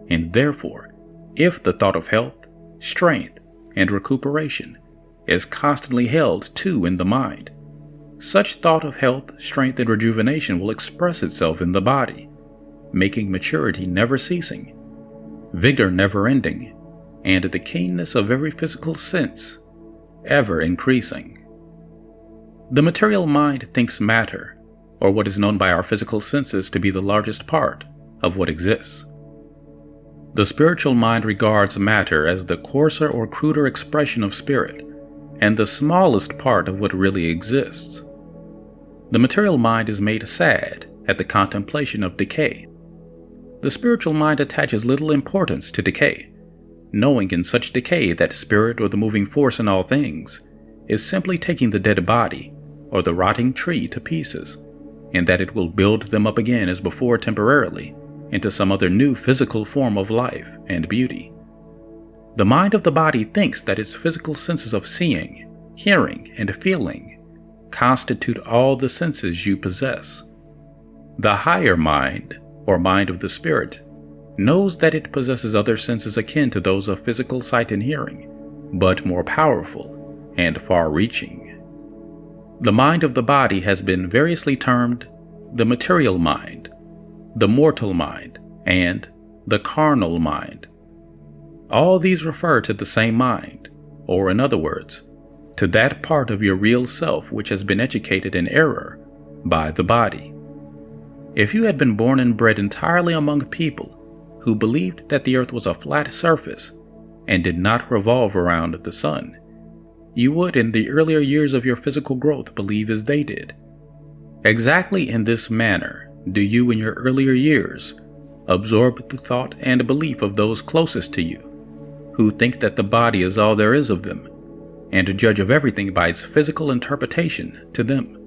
and therefore, if the thought of health, strength, and recuperation is constantly held too in the mind, such thought of health, strength, and rejuvenation will express itself in the body, making maturity never ceasing, vigor never ending, and the keenness of every physical sense ever increasing. The material mind thinks matter, or what is known by our physical senses, to be the largest part of what exists. The spiritual mind regards matter as the coarser or cruder expression of spirit, and the smallest part of what really exists. The material mind is made sad at the contemplation of decay. The spiritual mind attaches little importance to decay, knowing in such decay that spirit, or the moving force in all things, is simply taking the dead body or the rotting tree to pieces, and that it will build them up again as before temporarily into some other new physical form of life and beauty. The mind of the body thinks that its physical senses of seeing, hearing, and feeling constitute all the senses you possess. The higher mind, or mind of the spirit, knows that it possesses other senses akin to those of physical sight and hearing, but more powerful and far-reaching. The mind of the body has been variously termed the material mind, the mortal mind, and the carnal mind. All these refer to the same mind, or in other words, to that part of your real self which has been educated in error by the body. If you had been born and bred entirely among people who believed that the earth was a flat surface and did not revolve around the sun, you would in the earlier years of your physical growth believe as they did. Exactly in this manner do you in your earlier years absorb the thought and belief of those closest to you, who think that the body is all there is of them, and judge of everything by its physical interpretation to them.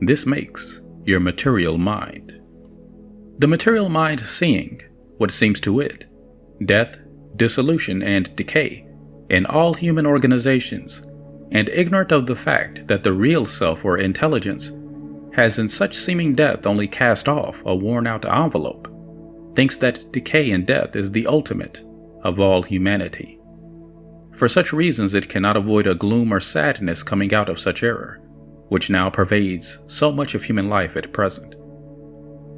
This makes your material mind. The material mind seeing what seems to it, death, dissolution, and decay in all human organizations, and ignorant of the fact that the real self or intelligence has in such seeming death only cast off a worn-out envelope, thinks that decay and death is the ultimate of all humanity. For such reasons it cannot avoid a gloom or sadness coming out of such error, which now pervades so much of human life at present.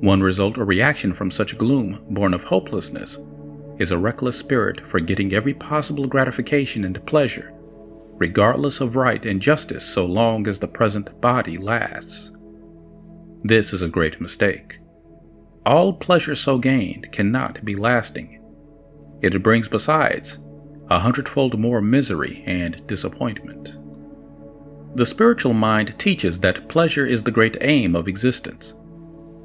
One result or reaction from such gloom, born of hopelessness, is a reckless spirit for getting every possible gratification and pleasure, regardless of right and justice so long as the present body lasts. This is a great mistake. All pleasure so gained cannot be lasting. It brings besides 100-fold more misery and disappointment. The spiritual mind teaches that pleasure is the great aim of existence,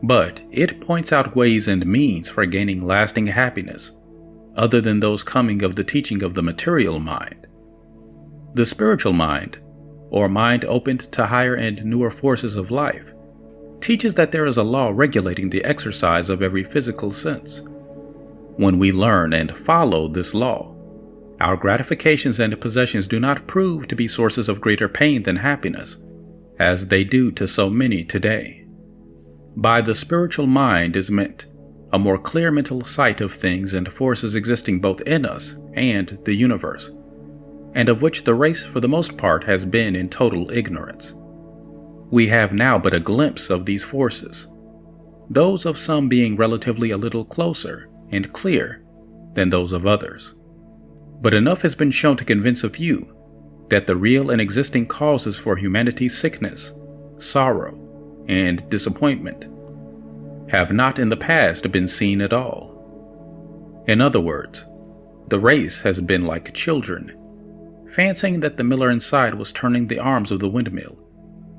but it points out ways and means for gaining lasting happiness other than those coming of the teaching of the material mind. The spiritual mind, or mind opened to higher and newer forces of life, teaches that there is a law regulating the exercise of every physical sense. When we learn and follow this law, our gratifications and possessions do not prove to be sources of greater pain than happiness, as they do to so many today. By the spiritual mind is meant a more clear mental sight of things and forces existing both in us and the universe, and of which the race for the most part has been in total ignorance. We have now but a glimpse of these forces, those of some being relatively a little closer and clear than those of others. But enough has been shown to convince a few that the real and existing causes for humanity's sickness, sorrow, and disappointment have not in the past been seen at all. In other words, the race has been like children, fancying that the miller inside was turning the arms of the windmill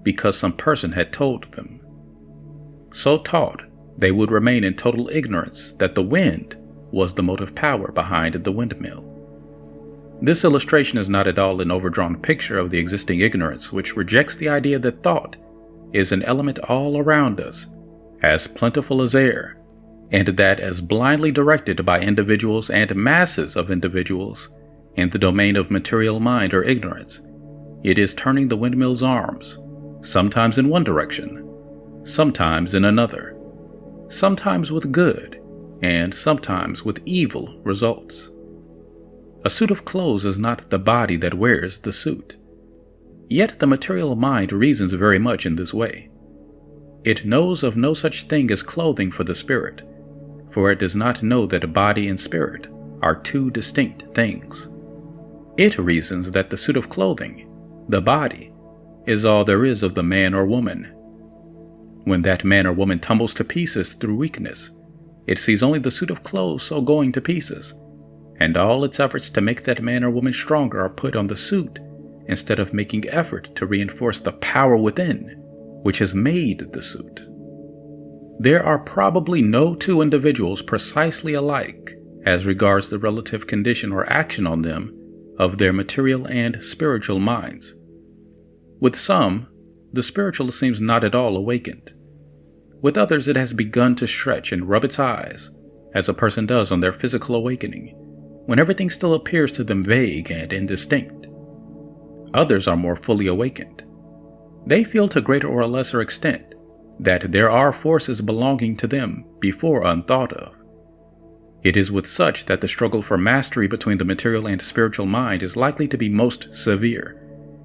because some person had told them. So taught, they would remain in total ignorance that the wind was the motive power behind the windmill. This illustration is not at all an overdrawn picture of the existing ignorance which rejects the idea that thought is an element all around us, as plentiful as air, and that as blindly directed by individuals and masses of individuals in the domain of material mind or ignorance, it is turning the windmill's arms, sometimes in one direction, sometimes in another, sometimes with good, and sometimes with evil results. A suit of clothes is not the body that wears the suit. Yet the material mind reasons very much in this way. It knows of no such thing as clothing for the spirit, for it does not know that body and spirit are two distinct things. It reasons that the suit of clothing, the body, is all there is of the man or woman. When that man or woman tumbles to pieces through weakness, it sees only the suit of clothes so going to pieces, and all its efforts to make that man or woman stronger are put on the suit instead of making effort to reinforce the power within, which has made the suit. There are probably no two individuals precisely alike as regards the relative condition or action on them of their material and spiritual minds. With some, the spiritual seems not at all awakened. With others, it has begun to stretch and rub its eyes, as a person does on their physical awakening, when everything still appears to them vague and indistinct. Others are more fully awakened. They feel to greater or lesser extent that there are forces belonging to them before unthought of. It is with such that the struggle for mastery between the material and spiritual mind is likely to be most severe,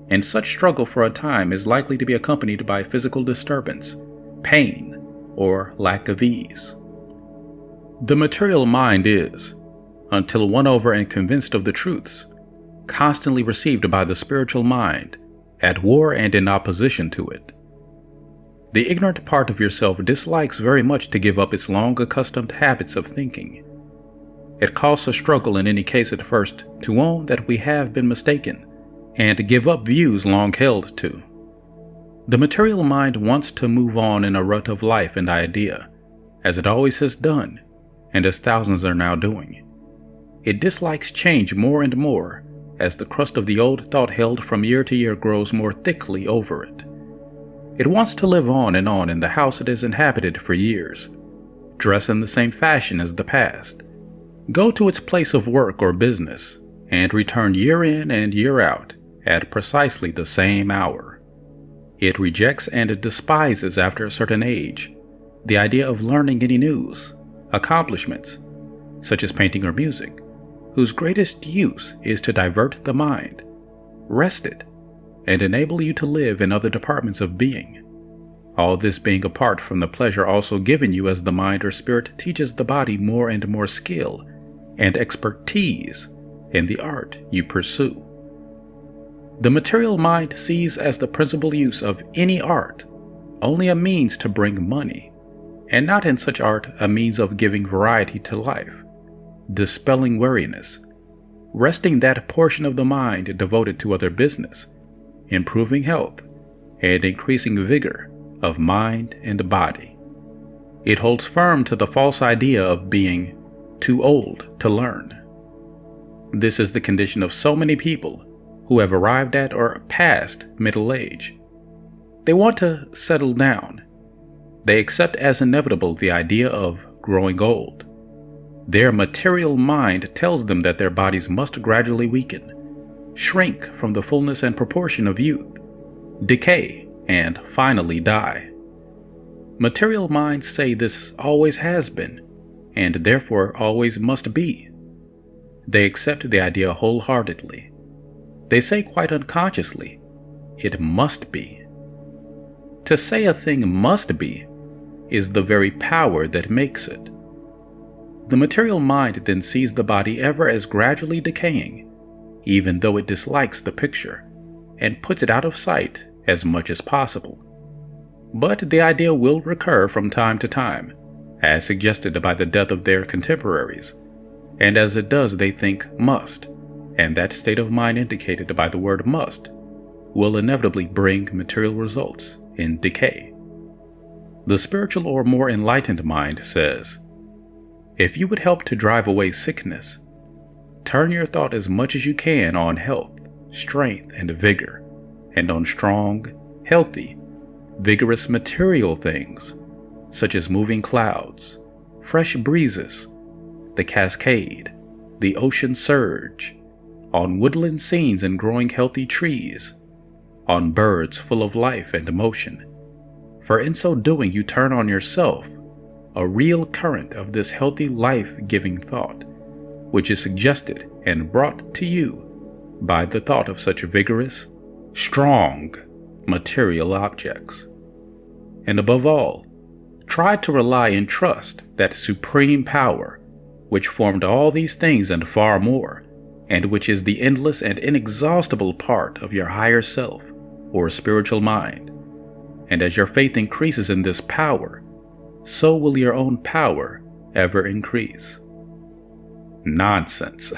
and such struggle for a time is likely to be accompanied by physical disturbance, pain, or lack of ease. The material mind is, until won over and convinced of the truths, constantly received by the spiritual mind, at war and in opposition to it. The ignorant part of yourself dislikes very much to give up its long accustomed habits of thinking. It costs a struggle in any case at first to own that we have been mistaken, and give up views long held to. The material mind wants to move on in a rut of life and idea, as it always has done, and as thousands are now doing. It dislikes change more and more as the crust of the old thought held from year to year grows more thickly over it. It wants to live on in the house it has inhabited for years, dress in the same fashion as the past, go to its place of work or business, and return year in and year out at precisely the same hour. It rejects and despises after a certain age the idea of learning any news, accomplishments, such as painting or music, whose greatest use is to divert the mind, rest it, and enable you to live in other departments of being. All this being apart from the pleasure also given you as the mind or spirit teaches the body more and more skill and expertise in the art you pursue. The material mind sees as the principal use of any art only a means to bring money, and not in such art a means of giving variety to life, dispelling weariness, resting that portion of the mind devoted to other business, improving health, and increasing vigor of mind and body. It holds firm to the false idea of being too old to learn. This is the condition of so many people who have arrived at or passed middle age. They want to settle down. They accept as inevitable the idea of growing old. Their material mind tells them that their bodies must gradually weaken, shrink from the fullness and proportion of youth, decay, and finally die. Material minds say this always has been, and therefore always must be. They accept the idea wholeheartedly. They say quite unconsciously, it must be. To say a thing must be is the very power that makes it. The material mind then sees the body ever as gradually decaying, even though it dislikes the picture, and puts it out of sight as much as possible. But the idea will recur from time to time, as suggested by the death of their contemporaries, and as it does they think must, and that state of mind indicated by the word must will inevitably bring material results in decay. The spiritual or more enlightened mind says, if you would help to drive away sickness, turn your thought as much as you can on health, strength, and vigor, and on strong, healthy, vigorous material things, such as moving clouds, fresh breezes, the cascade, the ocean surge, on woodland scenes and growing healthy trees, on birds full of life and emotion. For in so doing you turn on yourself a real current of this healthy life-giving thought, which is suggested and brought to you by the thought of such vigorous, strong, material objects. And above all, try to rely and trust that supreme power, which formed all these things and far more, and which is the endless and inexhaustible part of your higher self or spiritual mind. And as your faith increases in this power, so will your own power ever increase. Nonsense,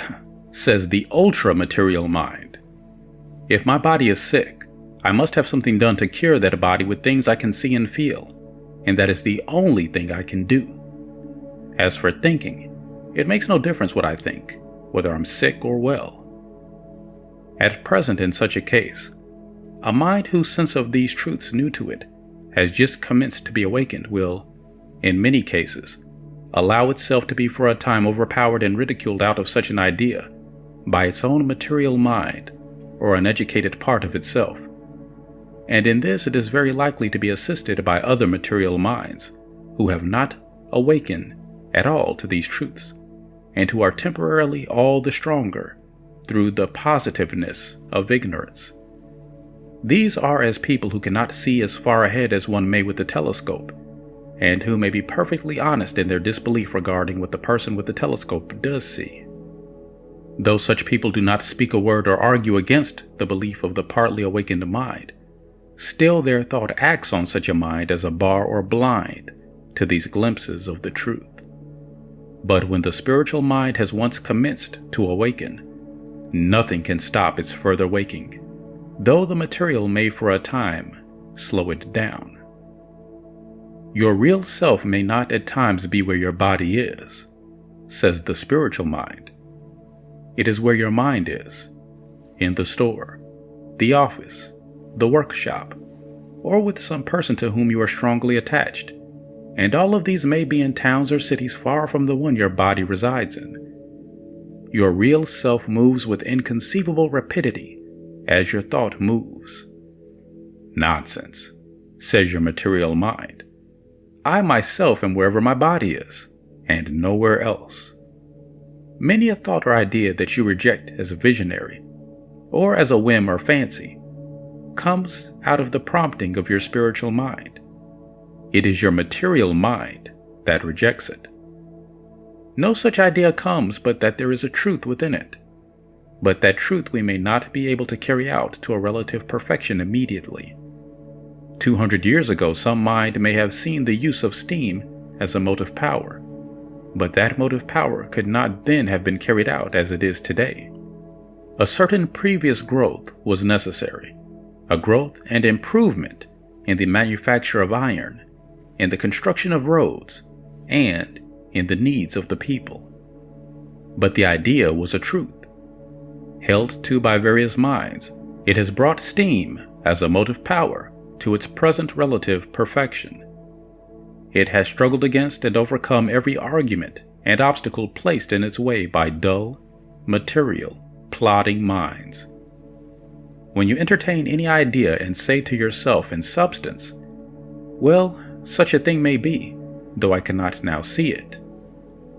says the ultra-material mind. If my body is sick, I must have something done to cure that body with things I can see and feel, and that is the only thing I can do. As for thinking, it makes no difference what I think, whether I'm sick or well. At present, in such a case, a mind whose sense of these truths new to it has just commenced to be awakened will, in many cases, allow itself to be for a time overpowered and ridiculed out of such an idea by its own material mind or an educated part of itself. And in this it is very likely to be assisted by other material minds who have not awakened at all to these truths, and who are temporarily all the stronger through the positiveness of ignorance. These are as people who cannot see as far ahead as one may with a telescope, and who may be perfectly honest in their disbelief regarding what the person with the telescope does see. Though such people do not speak a word or argue against the belief of the partly awakened mind, still their thought acts on such a mind as a bar or blind to these glimpses of the truth. But when the spiritual mind has once commenced to awaken, nothing can stop its further waking, though the material may for a time slow it down. Your real self may not at times be where your body is, says the spiritual mind. It is where your mind is, in the store, the office, the workshop, or with some person to whom you are strongly attached, and all of these may be in towns or cities far from the one your body resides in. Your real self moves with inconceivable rapidity as your thought moves. Nonsense, says your material mind. I myself am wherever my body is, and nowhere else. Many a thought or idea that you reject as visionary, or as a whim or fancy, comes out of the prompting of your spiritual mind. It is your material mind that rejects it. No such idea comes but that there is a truth within it, but that truth we may not be able to carry out to a relative perfection immediately. 200 years ago, some mind may have seen the use of steam as a motive power, but that motive power could not then have been carried out as it is today. A certain previous growth was necessary, a growth and improvement in the manufacture of iron, in the construction of roads, and in the needs of the people. But the idea was a truth. Held to by various minds, it has brought steam as a motive power to its present relative perfection. It has struggled against and overcome every argument and obstacle placed in its way by dull, material, plodding minds. When you entertain any idea and say to yourself in substance, "Well, such a thing may be, though I cannot now see it,"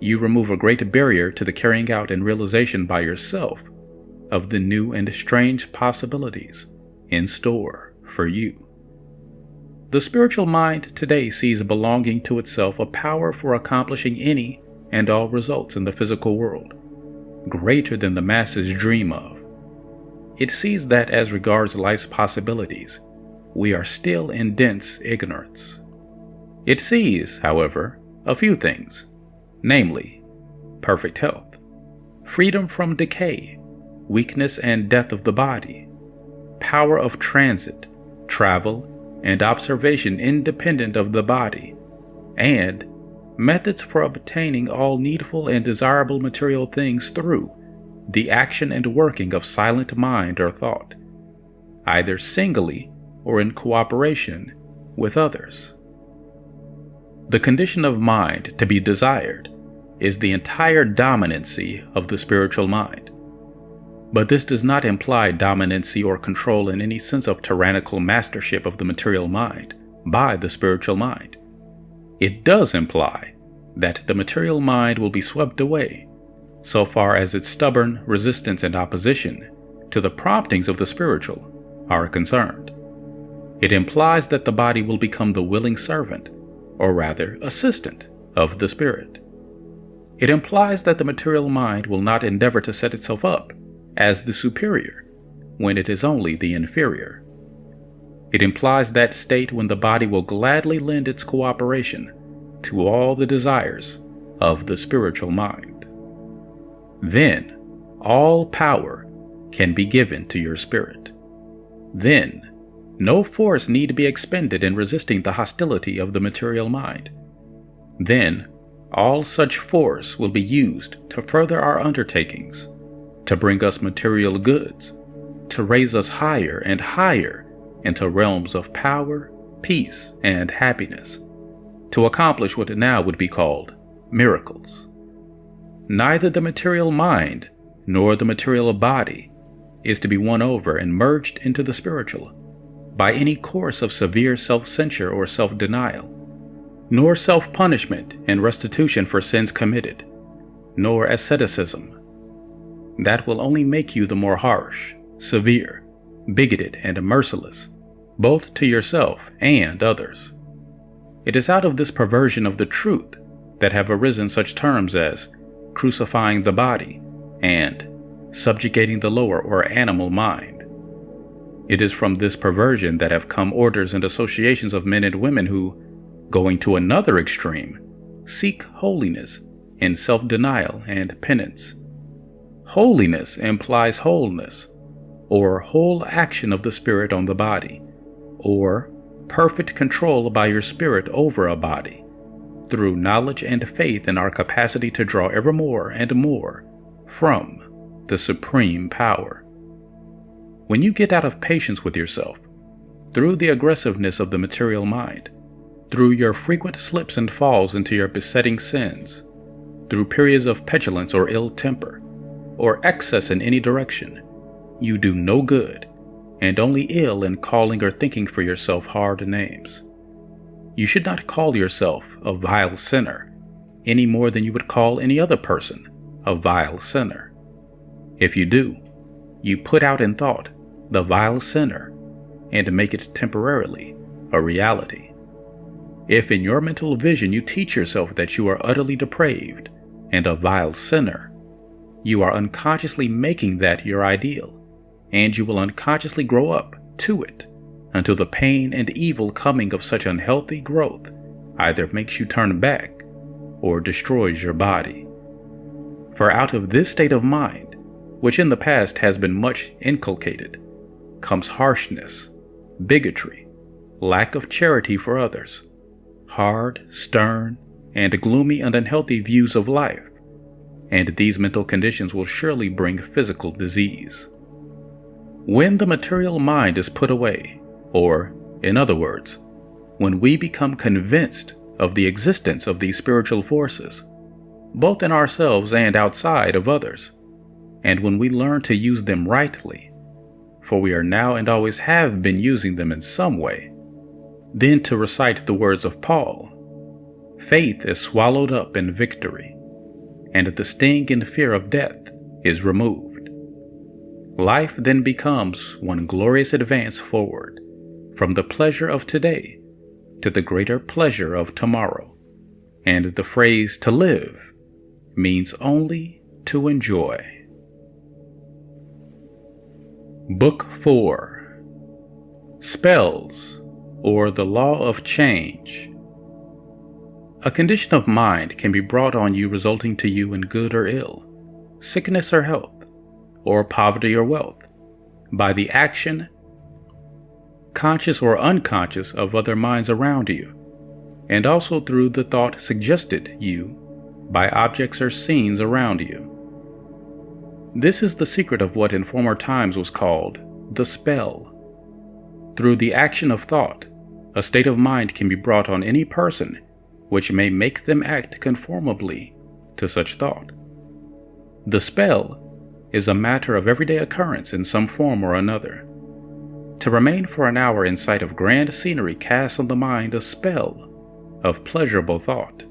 you remove a great barrier to the carrying out and realization by yourself of the new and strange possibilities in store for you. The spiritual mind today sees belonging to itself a power for accomplishing any and all results in the physical world, greater than the masses dream of. It sees that as regards life's possibilities, we are still in dense ignorance. It sees, however, a few things, namely, perfect health, freedom from decay, weakness and death of the body, power of transit, travel, and observation independent of the body, and methods for obtaining all needful and desirable material things through the action and working of silent mind or thought, either singly or in cooperation with others. The condition of mind to be desired is the entire dominancy of the spiritual mind. But this does not imply dominancy or control in any sense of tyrannical mastership of the material mind by the spiritual mind. It does imply that the material mind will be swept away so far as its stubborn resistance and opposition to the promptings of the spiritual are concerned. It implies that the body will become the willing servant, or rather assistant, of the spirit. It implies that the material mind will not endeavor to set itself up as the superior when it is only the inferior. It implies that state when the body will gladly lend its cooperation to all the desires of the spiritual mind. Then all power can be given to your spirit. Then no force need be expended in resisting the hostility of the material mind. Then all such force will be used to further our undertakings, to bring us material goods, to raise us higher and higher into realms of power, peace, and happiness, to accomplish what now would be called miracles. Neither the material mind nor the material body is to be won over and merged into the spiritual by any course of severe self-censure or self-denial, nor self-punishment and restitution for sins committed, nor asceticism. That will only make you the more harsh, severe, bigoted, and merciless, both to yourself and others. It is out of this perversion of the truth that have arisen such terms as crucifying the body and subjugating the lower or animal mind. It is from this perversion that have come orders and associations of men and women who, going to another extreme, seek holiness in self-denial and penance. Holiness implies wholeness, or whole action of the spirit on the body, or perfect control by your spirit over a body, through knowledge and faith in our capacity to draw ever more and more from the supreme power. When you get out of patience with yourself, through the aggressiveness of the material mind, through your frequent slips and falls into your besetting sins, through periods of petulance or ill temper, or excess in any direction, you do no good, and only ill in calling or thinking for yourself hard names. You should not call yourself a vile sinner any more than you would call any other person a vile sinner. If you do, you put out in thought the vile sinner and make it temporarily a reality. If in your mental vision you teach yourself that you are utterly depraved and a vile sinner, you are unconsciously making that your ideal, and you will unconsciously grow up to it until the pain and evil coming of such unhealthy growth either makes you turn back or destroys your body. For out of this state of mind, which in the past has been much inculcated, comes harshness, bigotry, lack of charity for others, hard, stern, and gloomy and unhealthy views of life, and these mental conditions will surely bring physical disease. When the material mind is put away, or, in other words, when we become convinced of the existence of these spiritual forces, both in ourselves and outside of others, and when we learn to use them rightly, for we are now and always have been using them in some way, then to recite the words of Paul, faith is swallowed up in victory, and the sting and fear of death is removed. Life then becomes one glorious advance forward from the pleasure of today to the greater pleasure of tomorrow, and the phrase to live means only to enjoy. Book 4. Spells, or the Law of Change. A condition of mind can be brought on you resulting to you in good or ill, sickness or health, or poverty or wealth, by the action, conscious or unconscious, of other minds around you, and also through the thought suggested you by objects or scenes around you. This is the secret of what in former times was called the spell. Through the action of thought, a state of mind can be brought on any person which may make them act conformably to such thought. The spell is a matter of everyday occurrence in some form or another. To remain for an hour in sight of grand scenery casts on the mind a spell of pleasurable thought.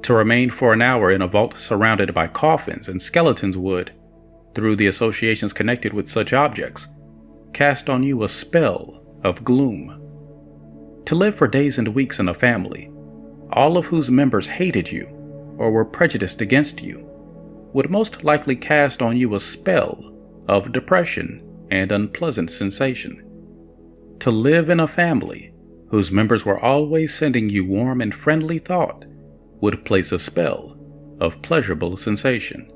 To remain for an hour in a vault surrounded by coffins and skeletons would, through the associations connected with such objects, cast on you a spell of gloom. To live for days and weeks in a family, all of whose members hated you or were prejudiced against you, would most likely cast on you a spell of depression and unpleasant sensation. To live in a family whose members were always sending you warm and friendly thought would place a spell of pleasurable sensation.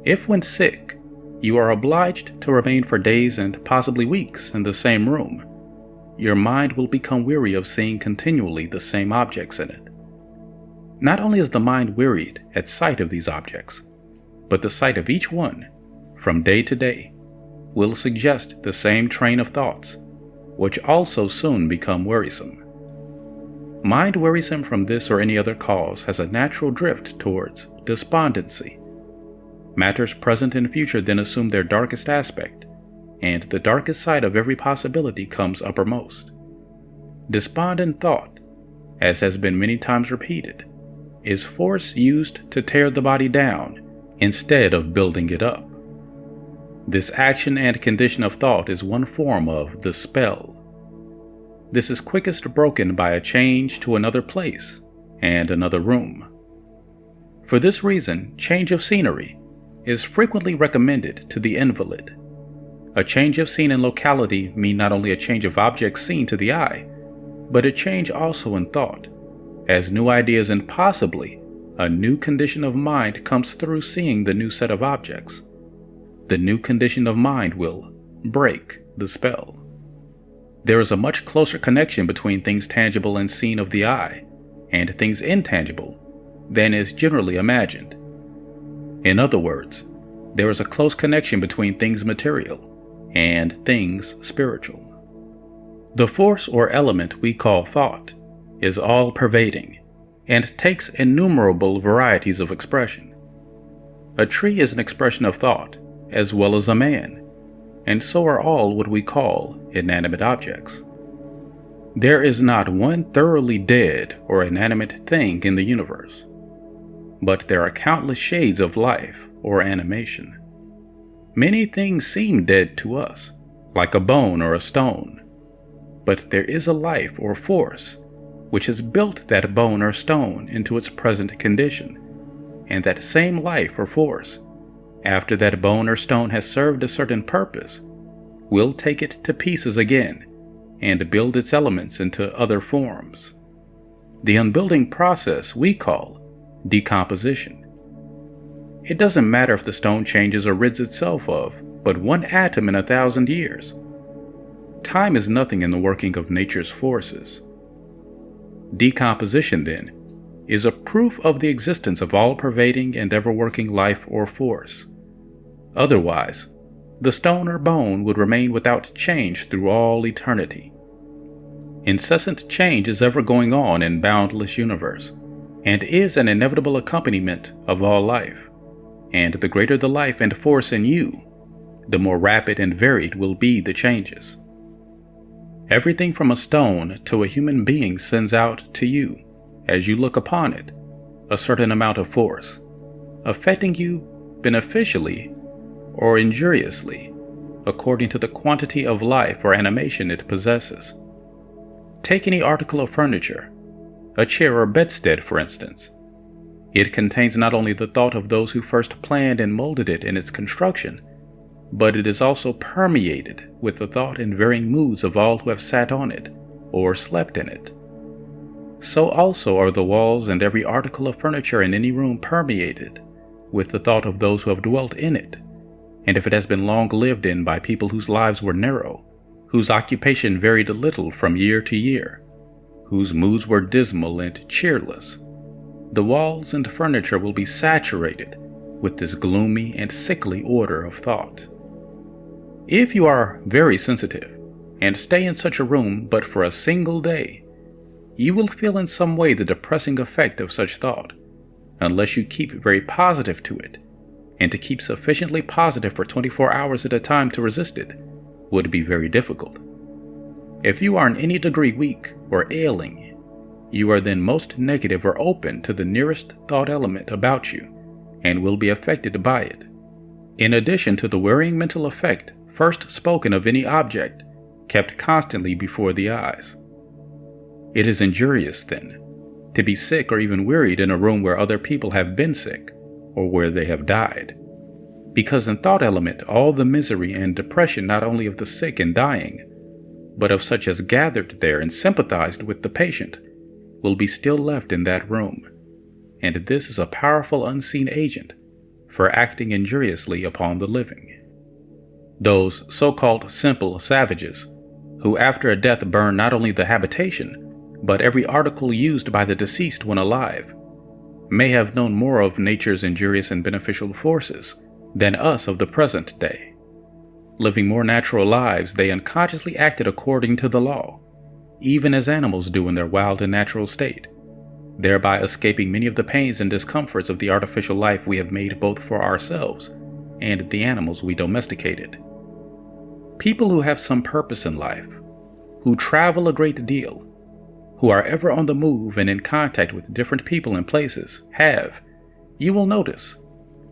If when sick, you are obliged to remain for days and possibly weeks in the same room, your mind will become weary of seeing continually the same objects in it. Not only is the mind wearied at sight of these objects, but the sight of each one, from day to day, will suggest the same train of thoughts, which also soon become wearisome. Mind wearisome from this or any other cause has a natural drift towards despondency. Matters present and future then assume their darkest aspect, and the darkest side of every possibility comes uppermost. Despondent thought, as has been many times repeated, is force used to tear the body down instead of building it up. This action and condition of thought is one form of the spell. This is quickest broken by a change to another place and another room. For this reason, change of scenery is frequently recommended to the invalid. A change of scene and locality mean not only a change of objects seen to the eye, but a change also in thought, as new ideas and possibly a new condition of mind comes through seeing the new set of objects. The new condition of mind will break the spell. There is a much closer connection between things tangible and seen of the eye and things intangible than is generally imagined. In other words, there is a close connection between things material and things spiritual. The force or element we call thought is all-pervading and takes innumerable varieties of expression. A tree is an expression of thought, as well as a man, and so are all what we call inanimate objects. There is not one thoroughly dead or inanimate thing in the universe, but there are countless shades of life or animation. Many things seem dead to us, like a bone or a stone, but there is a life or force which has built that bone or stone into its present condition, and that same life or force, after that bone or stone has served a certain purpose, will take it to pieces again and build its elements into other forms. The unbuilding process we call decomposition. It doesn't matter if the stone changes or rids itself of but one atom in 1,000 years. Time is nothing in the working of nature's forces. Decomposition, then, is a proof of the existence of all-pervading and ever-working life or force. Otherwise, the stone or bone would remain without change through all eternity. Incessant change is ever going on in boundless universe, and is an inevitable accompaniment of all life. And the greater the life and force in you, the more rapid and varied will be the changes. Everything from a stone to a human being sends out to you, as you look upon it, a certain amount of force, affecting you beneficially or injuriously, according to the quantity of life or animation it possesses. Take any article of furniture, a chair or bedstead for instance. It contains not only the thought of those who first planned and molded it in its construction, but it is also permeated with the thought and varying moods of all who have sat on it or slept in it. So also are the walls and every article of furniture in any room permeated with the thought of those who have dwelt in it, and if it has been long lived in by people whose lives were narrow, whose occupation varied little from year to year, whose moods were dismal and cheerless, the walls and furniture will be saturated with this gloomy and sickly order of thought. If you are very sensitive and stay in such a room but for a single day, you will feel in some way the depressing effect of such thought, unless you keep very positive to it, and to keep sufficiently positive for 24 hours at a time to resist it would be very difficult. If you are in any degree weak or ailing, you are then most negative or open to the nearest thought element about you and will be affected by it. In addition to the wearying mental effect first spoken of any object kept constantly before the eyes. It is injurious, then, to be sick or even wearied in a room where other people have been sick or where they have died, because in thought element all the misery and depression not only of the sick and dying, but of such as gathered there and sympathized with the patient, will be still left in that room, and this is a powerful unseen agent for acting injuriously upon the living. Those so-called simple savages, who after a death burn not only the habitation, but every article used by the deceased when alive, may have known more of nature's injurious and beneficial forces than us of the present day. Living more natural lives, they unconsciously acted according to the law, even as animals do in their wild and natural state, thereby escaping many of the pains and discomforts of the artificial life we have made both for ourselves and the animals we domesticated. People who have some purpose in life, who travel a great deal, who are ever on the move and in contact with different people and places, have, you will notice,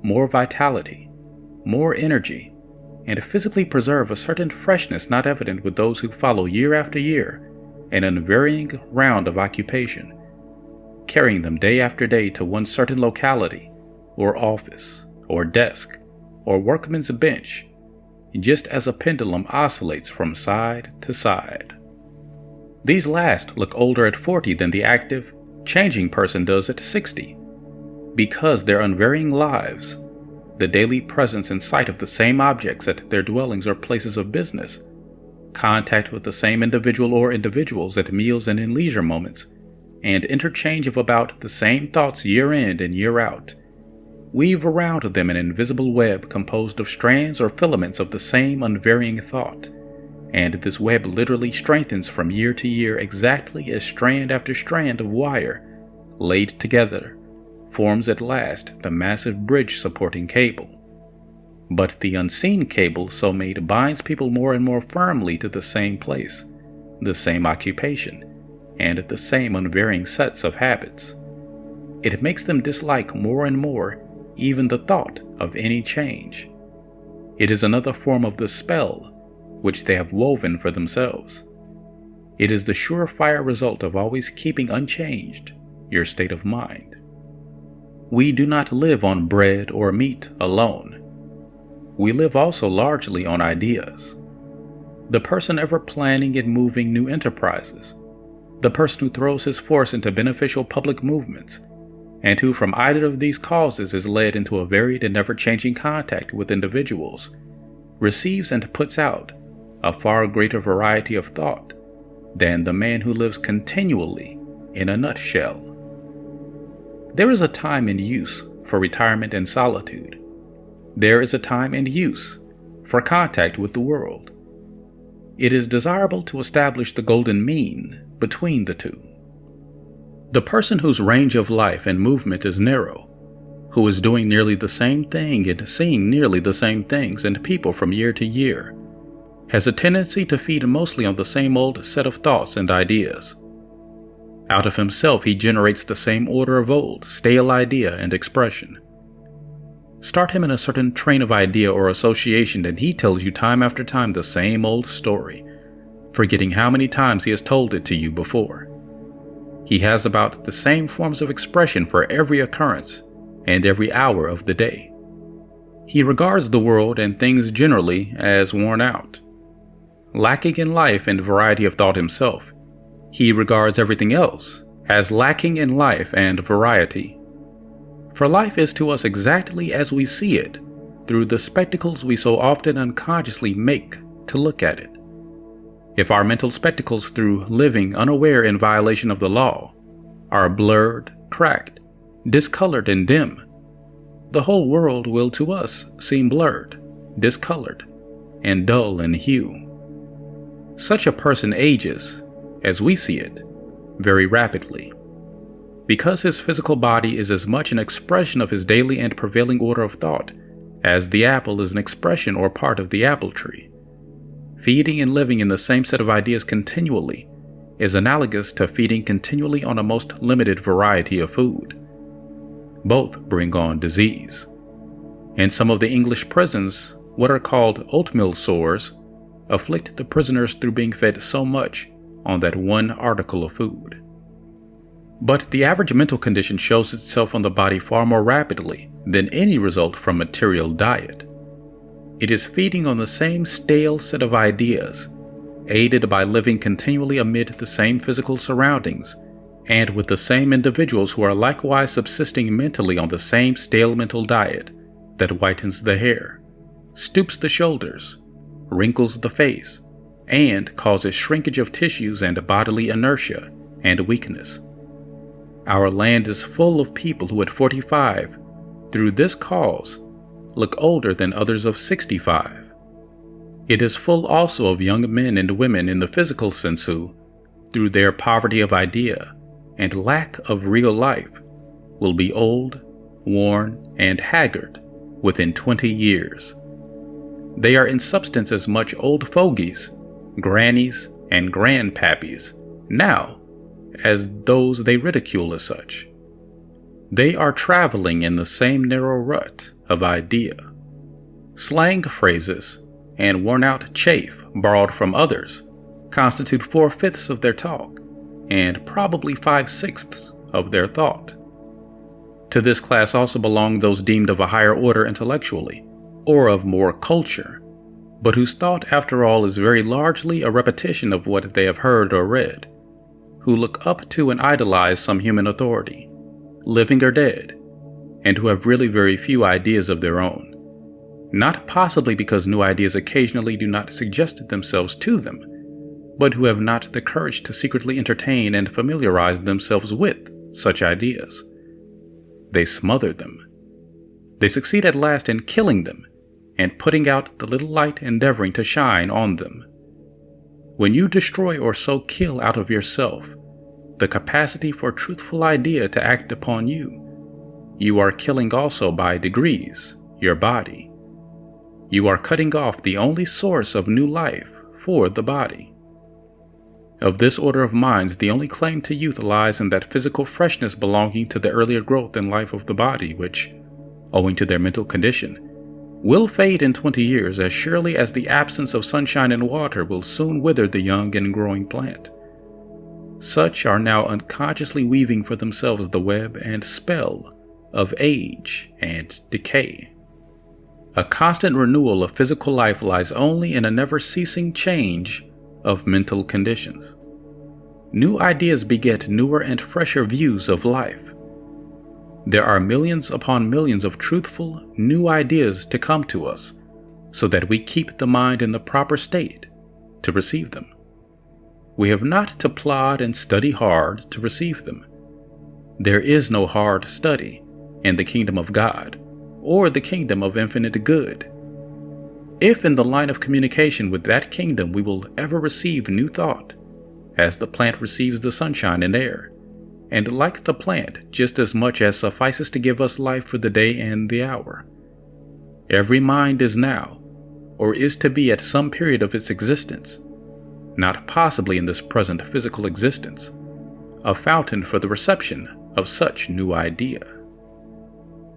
more vitality, more energy, and physically preserve a certain freshness not evident with those who follow year after year an unvarying round of occupation, carrying them day after day to one certain locality, or office, or desk, or workman's bench, just as a pendulum oscillates from side to side. These last look older at 40 than the active, changing person does at 60, because their unvarying lives, the daily presence and sight of the same objects at their dwellings or places of business, contact with the same individual or individuals at meals and in leisure moments, and interchange of about the same thoughts year in and year out, weave around them an invisible web composed of strands or filaments of the same unvarying thought, and this web literally strengthens from year to year exactly as strand after strand of wire, laid together, forms at last the massive bridge-supporting cable. But the unseen cable so made binds people more and more firmly to the same place, the same occupation, and the same unvarying sets of habits. It makes them dislike more and more even the thought of any change. It is another form of the spell which they have woven for themselves. It is the surefire result of always keeping unchanged your state of mind. We do not live on bread or meat alone. We live also largely on ideas. The person ever planning and moving new enterprises, the person who throws his force into beneficial public movements, and who from either of these causes is led into a varied and ever-changing contact with individuals, receives and puts out a far greater variety of thought than the man who lives continually in a nutshell. There is a time and use for retirement and solitude. There is a time and use for contact with the world. It is desirable to establish the golden mean between the two. The person whose range of life and movement is narrow, who is doing nearly the same thing and seeing nearly the same things and people from year to year, has a tendency to feed mostly on the same old set of thoughts and ideas. Out of himself he generates the same order of old, stale idea and expression. Start him in a certain train of idea or association and he tells you time after time the same old story, forgetting how many times he has told it to you before. He has about the same forms of expression for every occurrence and every hour of the day. He regards the world and things generally as worn out. Lacking in life and variety of thought himself, he regards everything else as lacking in life and variety. For life is to us exactly as we see it through the spectacles we so often unconsciously make to look at it. If our mental spectacles through living unaware in violation of the law are blurred, cracked, discolored, and dim, the whole world will to us seem blurred, discolored, and dull in hue. Such a person ages, as we see it, very rapidly. Because his physical body is as much an expression of his daily and prevailing order of thought as the apple is an expression or part of the apple tree. Feeding and living in the same set of ideas continually is analogous to feeding continually on a most limited variety of food. Both bring on disease. In some of the English prisons, what are called oatmeal sores afflict the prisoners through being fed so much on that one article of food. But the average mental condition shows itself on the body far more rapidly than any result from material diet. It is feeding on the same stale set of ideas, aided by living continually amid the same physical surroundings, and with the same individuals who are likewise subsisting mentally on the same stale mental diet that whitens the hair, stoops the shoulders, wrinkles the face, and causes shrinkage of tissues and bodily inertia and weakness. Our land is full of people who at 45, through this cause, look older than others of 65. It is full also of young men and women in the physical sense who, through their poverty of idea and lack of real life, will be old, worn, and haggard within 20 years. They are in substance as much old fogies, grannies, and grandpappies now as those they ridicule as such. They are traveling in the same narrow rut of idea. Slang phrases and worn-out chaff borrowed from others constitute 4/5 of their talk and probably 5/6 of their thought. To this class also belong those deemed of a higher order intellectually, or of more culture, but whose thought after all is very largely a repetition of what they have heard or read, who look up to and idolize some human authority, living or dead, and who have really very few ideas of their own, not possibly because new ideas occasionally do not suggest themselves to them, but who have not the courage to secretly entertain and familiarize themselves with such ideas. They smother them. They succeed at last in killing them and putting out the little light endeavoring to shine on them. When you destroy or so kill out of yourself the capacity for truthful idea to act upon you, you are killing also by degrees your body. You are cutting off the only source of new life for the body. Of this order of minds, the only claim to youth lies in that physical freshness belonging to the earlier growth and life of the body, which, owing to their mental condition, will fade in 20 years as surely as the absence of sunshine and water will soon wither the young and growing plant. Such are now unconsciously weaving for themselves the web and spell of age and decay. A constant renewal of physical life lies only in a never-ceasing change of mental conditions. New ideas beget newer and fresher views of life. There are millions upon millions of truthful, new ideas to come to us, so that we keep the mind in the proper state to receive them. We have not to plod and study hard to receive them. There is no hard study in the kingdom of God, or the kingdom of infinite good. If in the line of communication with that kingdom we will ever receive new thought, as the plant receives the sunshine and air, and like the plant just as much as suffices to give us life for the day and the hour. Every mind is now, or is to be at some period of its existence, not possibly in this present physical existence, a fountain for the reception of such new idea.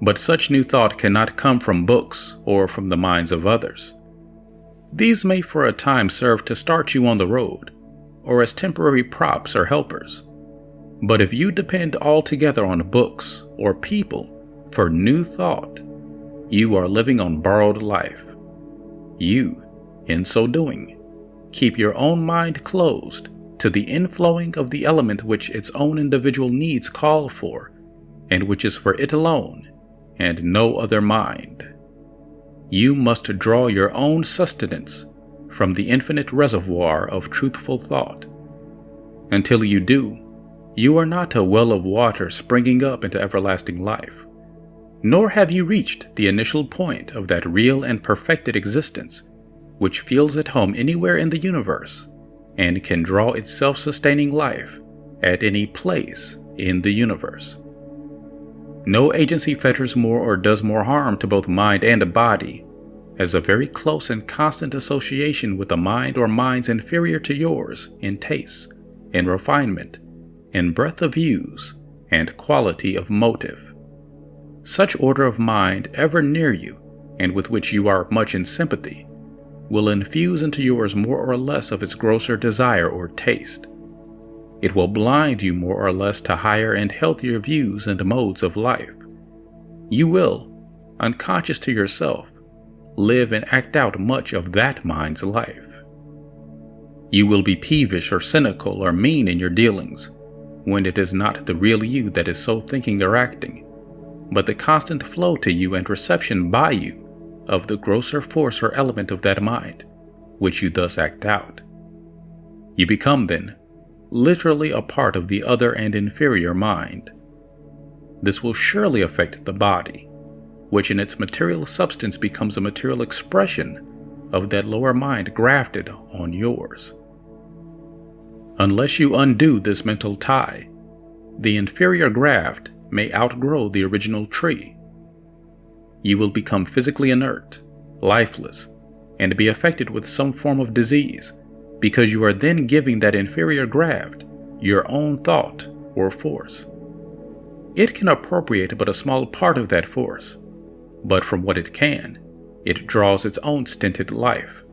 But such new thought cannot come from books or from the minds of others. These may for a time serve to start you on the road, or as temporary props or helpers. But if you depend altogether on books or people for new thought, you are living on borrowed life. You, in so doing, keep your own mind closed to the inflowing of the element which its own individual needs call for, and which is for it alone, and no other mind. You must draw your own sustenance from the infinite reservoir of truthful thought. Until you do, you are not a well of water springing up into everlasting life, nor have you reached the initial point of that real and perfected existence which feels at home anywhere in the universe and can draw its self-sustaining life at any place in the universe. No agency fetters more or does more harm to both mind and body as a very close and constant association with a mind or minds inferior to yours in tastes, in refinement, in breadth of views, and quality of motive. Such order of mind ever near you, and with which you are much in sympathy, will infuse into yours more or less of its grosser desire or taste. It will blind you more or less to higher and healthier views and modes of life. You will, unconscious to yourself, live and act out much of that mind's life. You will be peevish or cynical or mean in your dealings, when it is not the real you that is so thinking or acting, but the constant flow to you and reception by you of the grosser force or element of that mind, which you thus act out. You become, then, literally a part of the other and inferior mind. This will surely affect the body, which in its material substance becomes a material expression of that lower mind grafted on yours. Unless you undo this mental tie, the inferior graft may outgrow the original tree. You will become physically inert, lifeless, and be affected with some form of disease, because you are then giving that inferior graft your own thought or force. It can appropriate but a small part of that force, but from what it can, it draws its own stinted life.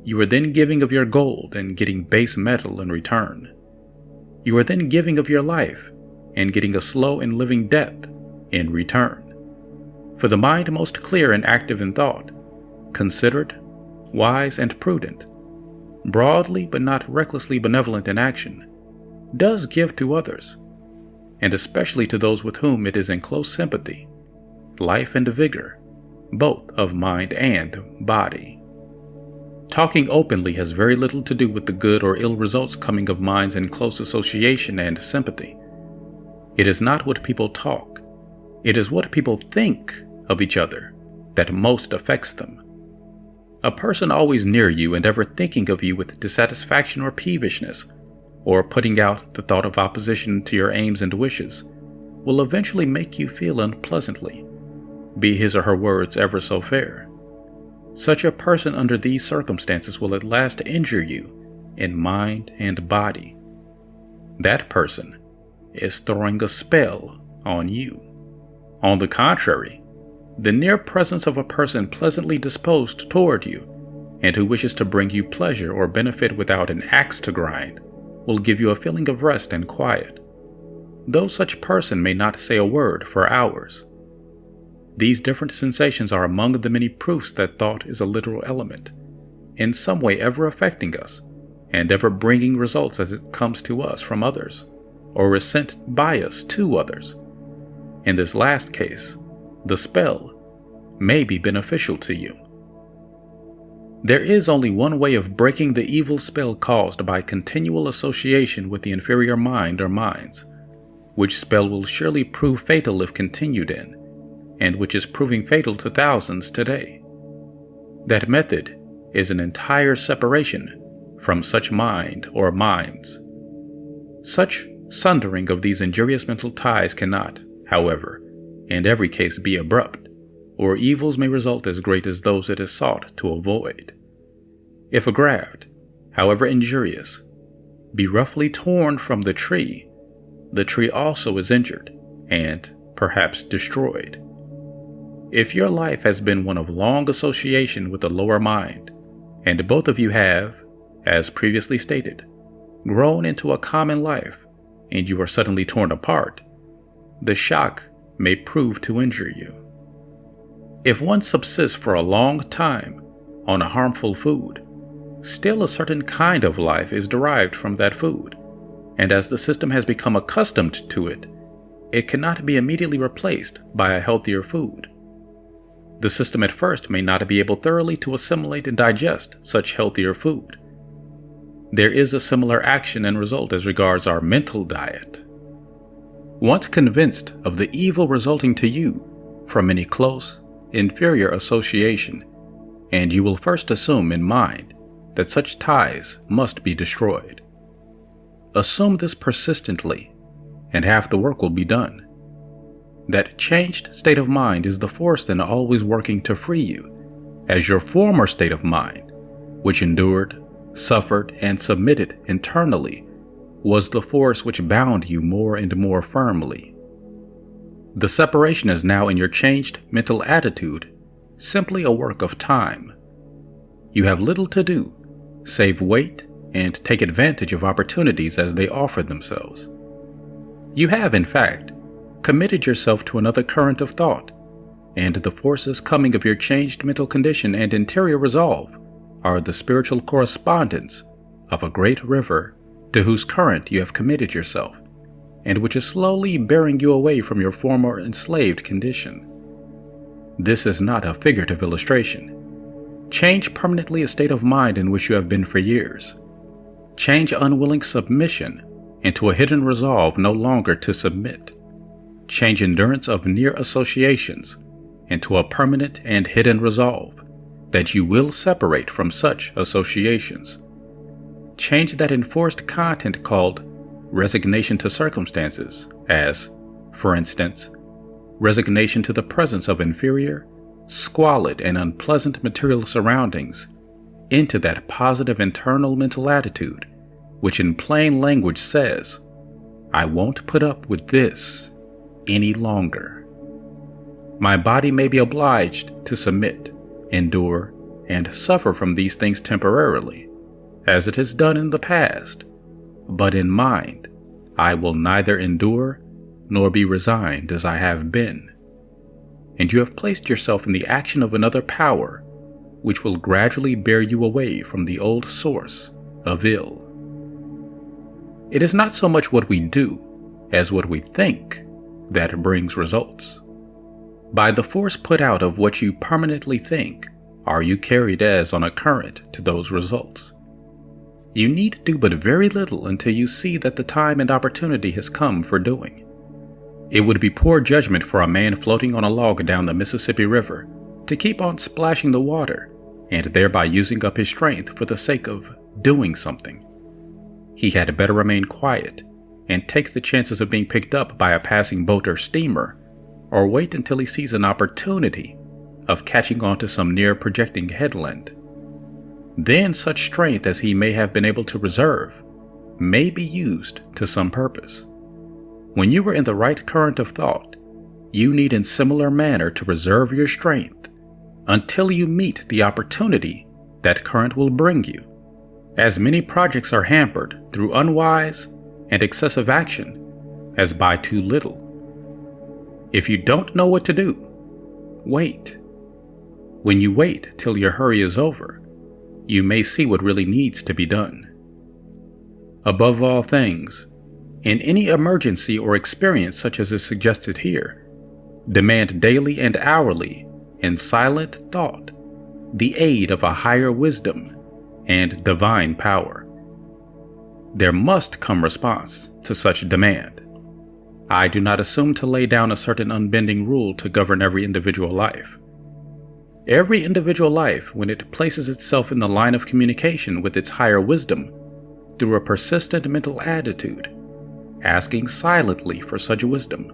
You are then giving of your gold and getting base metal in return. You are then giving of your life and getting a slow and living death in return. For the mind most clear and active in thought, considered, wise and prudent, broadly but not recklessly benevolent in action, does give to others, and especially to those with whom it is in close sympathy, life and vigor, both of mind and body. Talking openly has very little to do with the good or ill results coming of minds in close association and sympathy. It is not what people talk, it is what people think of each other that most affects them. A person always near you and ever thinking of you with dissatisfaction or peevishness, or putting out the thought of opposition to your aims and wishes, will eventually make you feel unpleasantly, be his or her words ever so fair. Such a person under these circumstances will at last injure you in mind and body. That person is throwing a spell on you. On the contrary, the near presence of a person pleasantly disposed toward you, and who wishes to bring you pleasure or benefit without an axe to grind, will give you a feeling of rest and quiet, though such person may not say a word for hours. These different sensations are among the many proofs that thought is a literal element, in some way ever affecting us, and ever bringing results as it comes to us from others, or is sent by us to others. In this last case, the spell may be beneficial to you. There is only one way of breaking the evil spell caused by continual association with the inferior mind or minds, which spell will surely prove fatal if continued in, and which is proving fatal to thousands today. That method is an entire separation from such mind or minds. Such sundering of these injurious mental ties cannot, however, in every case be abrupt, or evils may result as great as those it is sought to avoid. If a graft, however injurious, be roughly torn from the tree also is injured and perhaps destroyed. If your life has been one of long association with the lower mind, and both of you have, as previously stated, grown into a common life, and you are suddenly torn apart, the shock may prove to injure you. If one subsists for a long time on a harmful food, still a certain kind of life is derived from that food, and as the system has become accustomed to it, it cannot be immediately replaced by a healthier food. The system at first may not be able thoroughly to assimilate and digest such healthier food. There is a similar action and result as regards our mental diet. Once convinced of the evil resulting to you from any close, inferior association, and you will first assume in mind that such ties must be destroyed. Assume this persistently, and half the work will be done. That changed state of mind is the force then always working to free you, as your former state of mind, which endured, suffered, and submitted internally, was the force which bound you more and more firmly. The separation is now in your changed mental attitude, simply a work of time. You have little to do, save wait and take advantage of opportunities as they offer themselves. You have, in fact, committed yourself to another current of thought, and the forces coming of your changed mental condition and interior resolve are the spiritual correspondence of a great river to whose current you have committed yourself, and which is slowly bearing you away from your former enslaved condition. This is not a figurative illustration. Change permanently a state of mind in which you have been for years. Change unwilling submission into a hidden resolve no longer to submit. Change endurance of near associations into a permanent and hidden resolve that you will separate from such associations. Change that enforced content called resignation to circumstances as, for instance, resignation to the presence of inferior, squalid, and unpleasant material surroundings into that positive internal mental attitude which in plain language says, I won't put up with this any longer. My body may be obliged to submit, endure, and suffer from these things temporarily, as it has done in the past, but in mind, I will neither endure nor be resigned as I have been. And you have placed yourself in the action of another power, which will gradually bear you away from the old source of ill. It is not so much what we do as what we think that brings results. By the force put out of what you permanently think, are you carried as on a current to those results. You need do but very little until you see that the time and opportunity has come for doing. It would be poor judgment for a man floating on a log down the Mississippi River to keep on splashing the water and thereby using up his strength for the sake of doing something. He had better remain quiet and take the chances of being picked up by a passing boat or steamer, or wait until he sees an opportunity of catching on to some near projecting headland. Then such strength as he may have been able to reserve may be used to some purpose. When you are in the right current of thought, you need in similar manner to reserve your strength until you meet the opportunity that current will bring you, as many projects are hampered through unwise and excessive action as by too little. If you don't know what to do, wait. When you wait till your hurry is over, you may see what really needs to be done. Above all things, in any emergency or experience such as is suggested here, demand daily and hourly, in silent thought, the aid of a higher wisdom and divine power. There must come response to such demand. I do not assume to lay down a certain unbending rule to govern every individual life. Every individual life, when it places itself in the line of communication with its higher wisdom, through a persistent mental attitude, asking silently for such wisdom,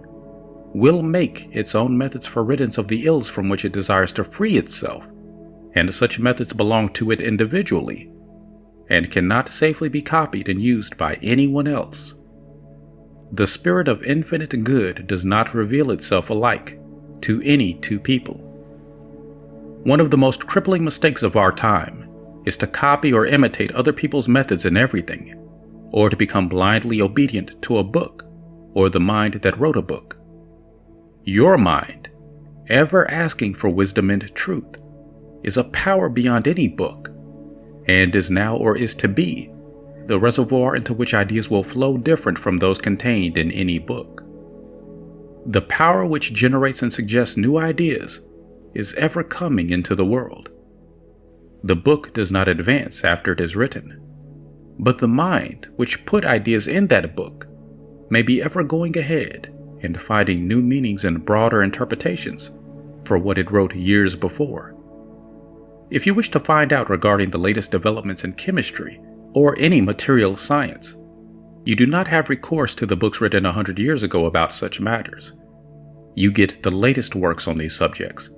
will make its own methods for riddance of the ills from which it desires to free itself, and such methods belong to it individually, and cannot safely be copied and used by anyone else. The spirit of infinite good does not reveal itself alike to any two people. One of the most crippling mistakes of our time is to copy or imitate other people's methods in everything, or to become blindly obedient to a book or the mind that wrote a book. Your mind, ever asking for wisdom and truth, is a power beyond any book, and is now or is to be the reservoir into which ideas will flow different from those contained in any book. The power which generates and suggests new ideas is ever coming into the world. The book does not advance after it is written, but the mind which put ideas in that book may be ever going ahead and finding new meanings and broader interpretations for what it wrote years before. If you wish to find out regarding the latest developments in chemistry or any material science, You do not have recourse to the books written 100 years ago about such matters. You get the latest works on these subjects,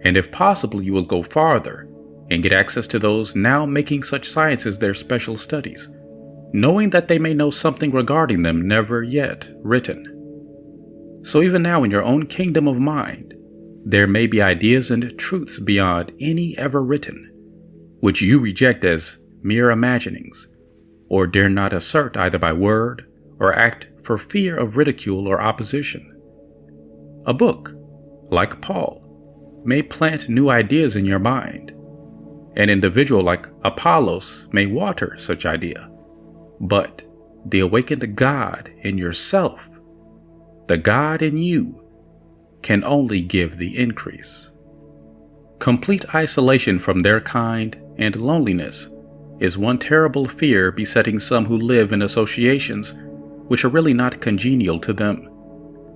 and if possible, you will go farther and get access to those now making such sciences their special studies, knowing that they may know something regarding them never yet written. So even now in your own kingdom of mind, there may be ideas and truths beyond any ever written, which you reject as mere imaginings, or dare not assert either by word or act for fear of ridicule or opposition. A book, like Paul, may plant new ideas in your mind. An individual like Apollos may water such idea, but the awakened God in yourself, the God in you, can only give the increase. Complete isolation from their kind and loneliness is one terrible fear besetting some who live in associations which are really not congenial to them,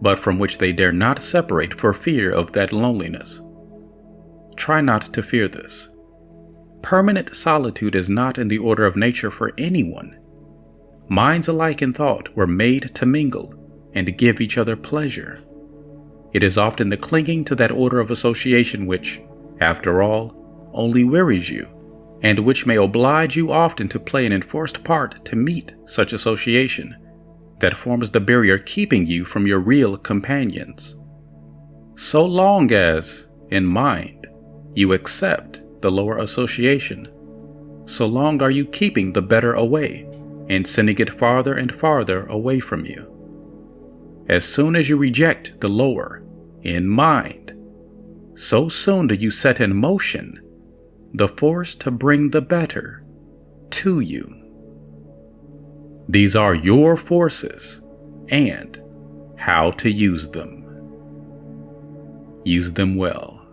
but from which they dare not separate for fear of that loneliness. Try not to fear this. Permanent solitude is not in the order of nature for anyone. Minds alike in thought were made to mingle and give each other pleasure. It is often the clinging to that order of association which, after all, only wearies you, and which may oblige you often to play an enforced part to meet such association, that forms the barrier keeping you from your real companions. So long as, in mind, you accept the lower association, so long are you keeping the better away and sending it farther and farther away from you. As soon as you reject the lower in mind, so soon do you set in motion the force to bring the better to you. These are your forces and how to use them. Use them well.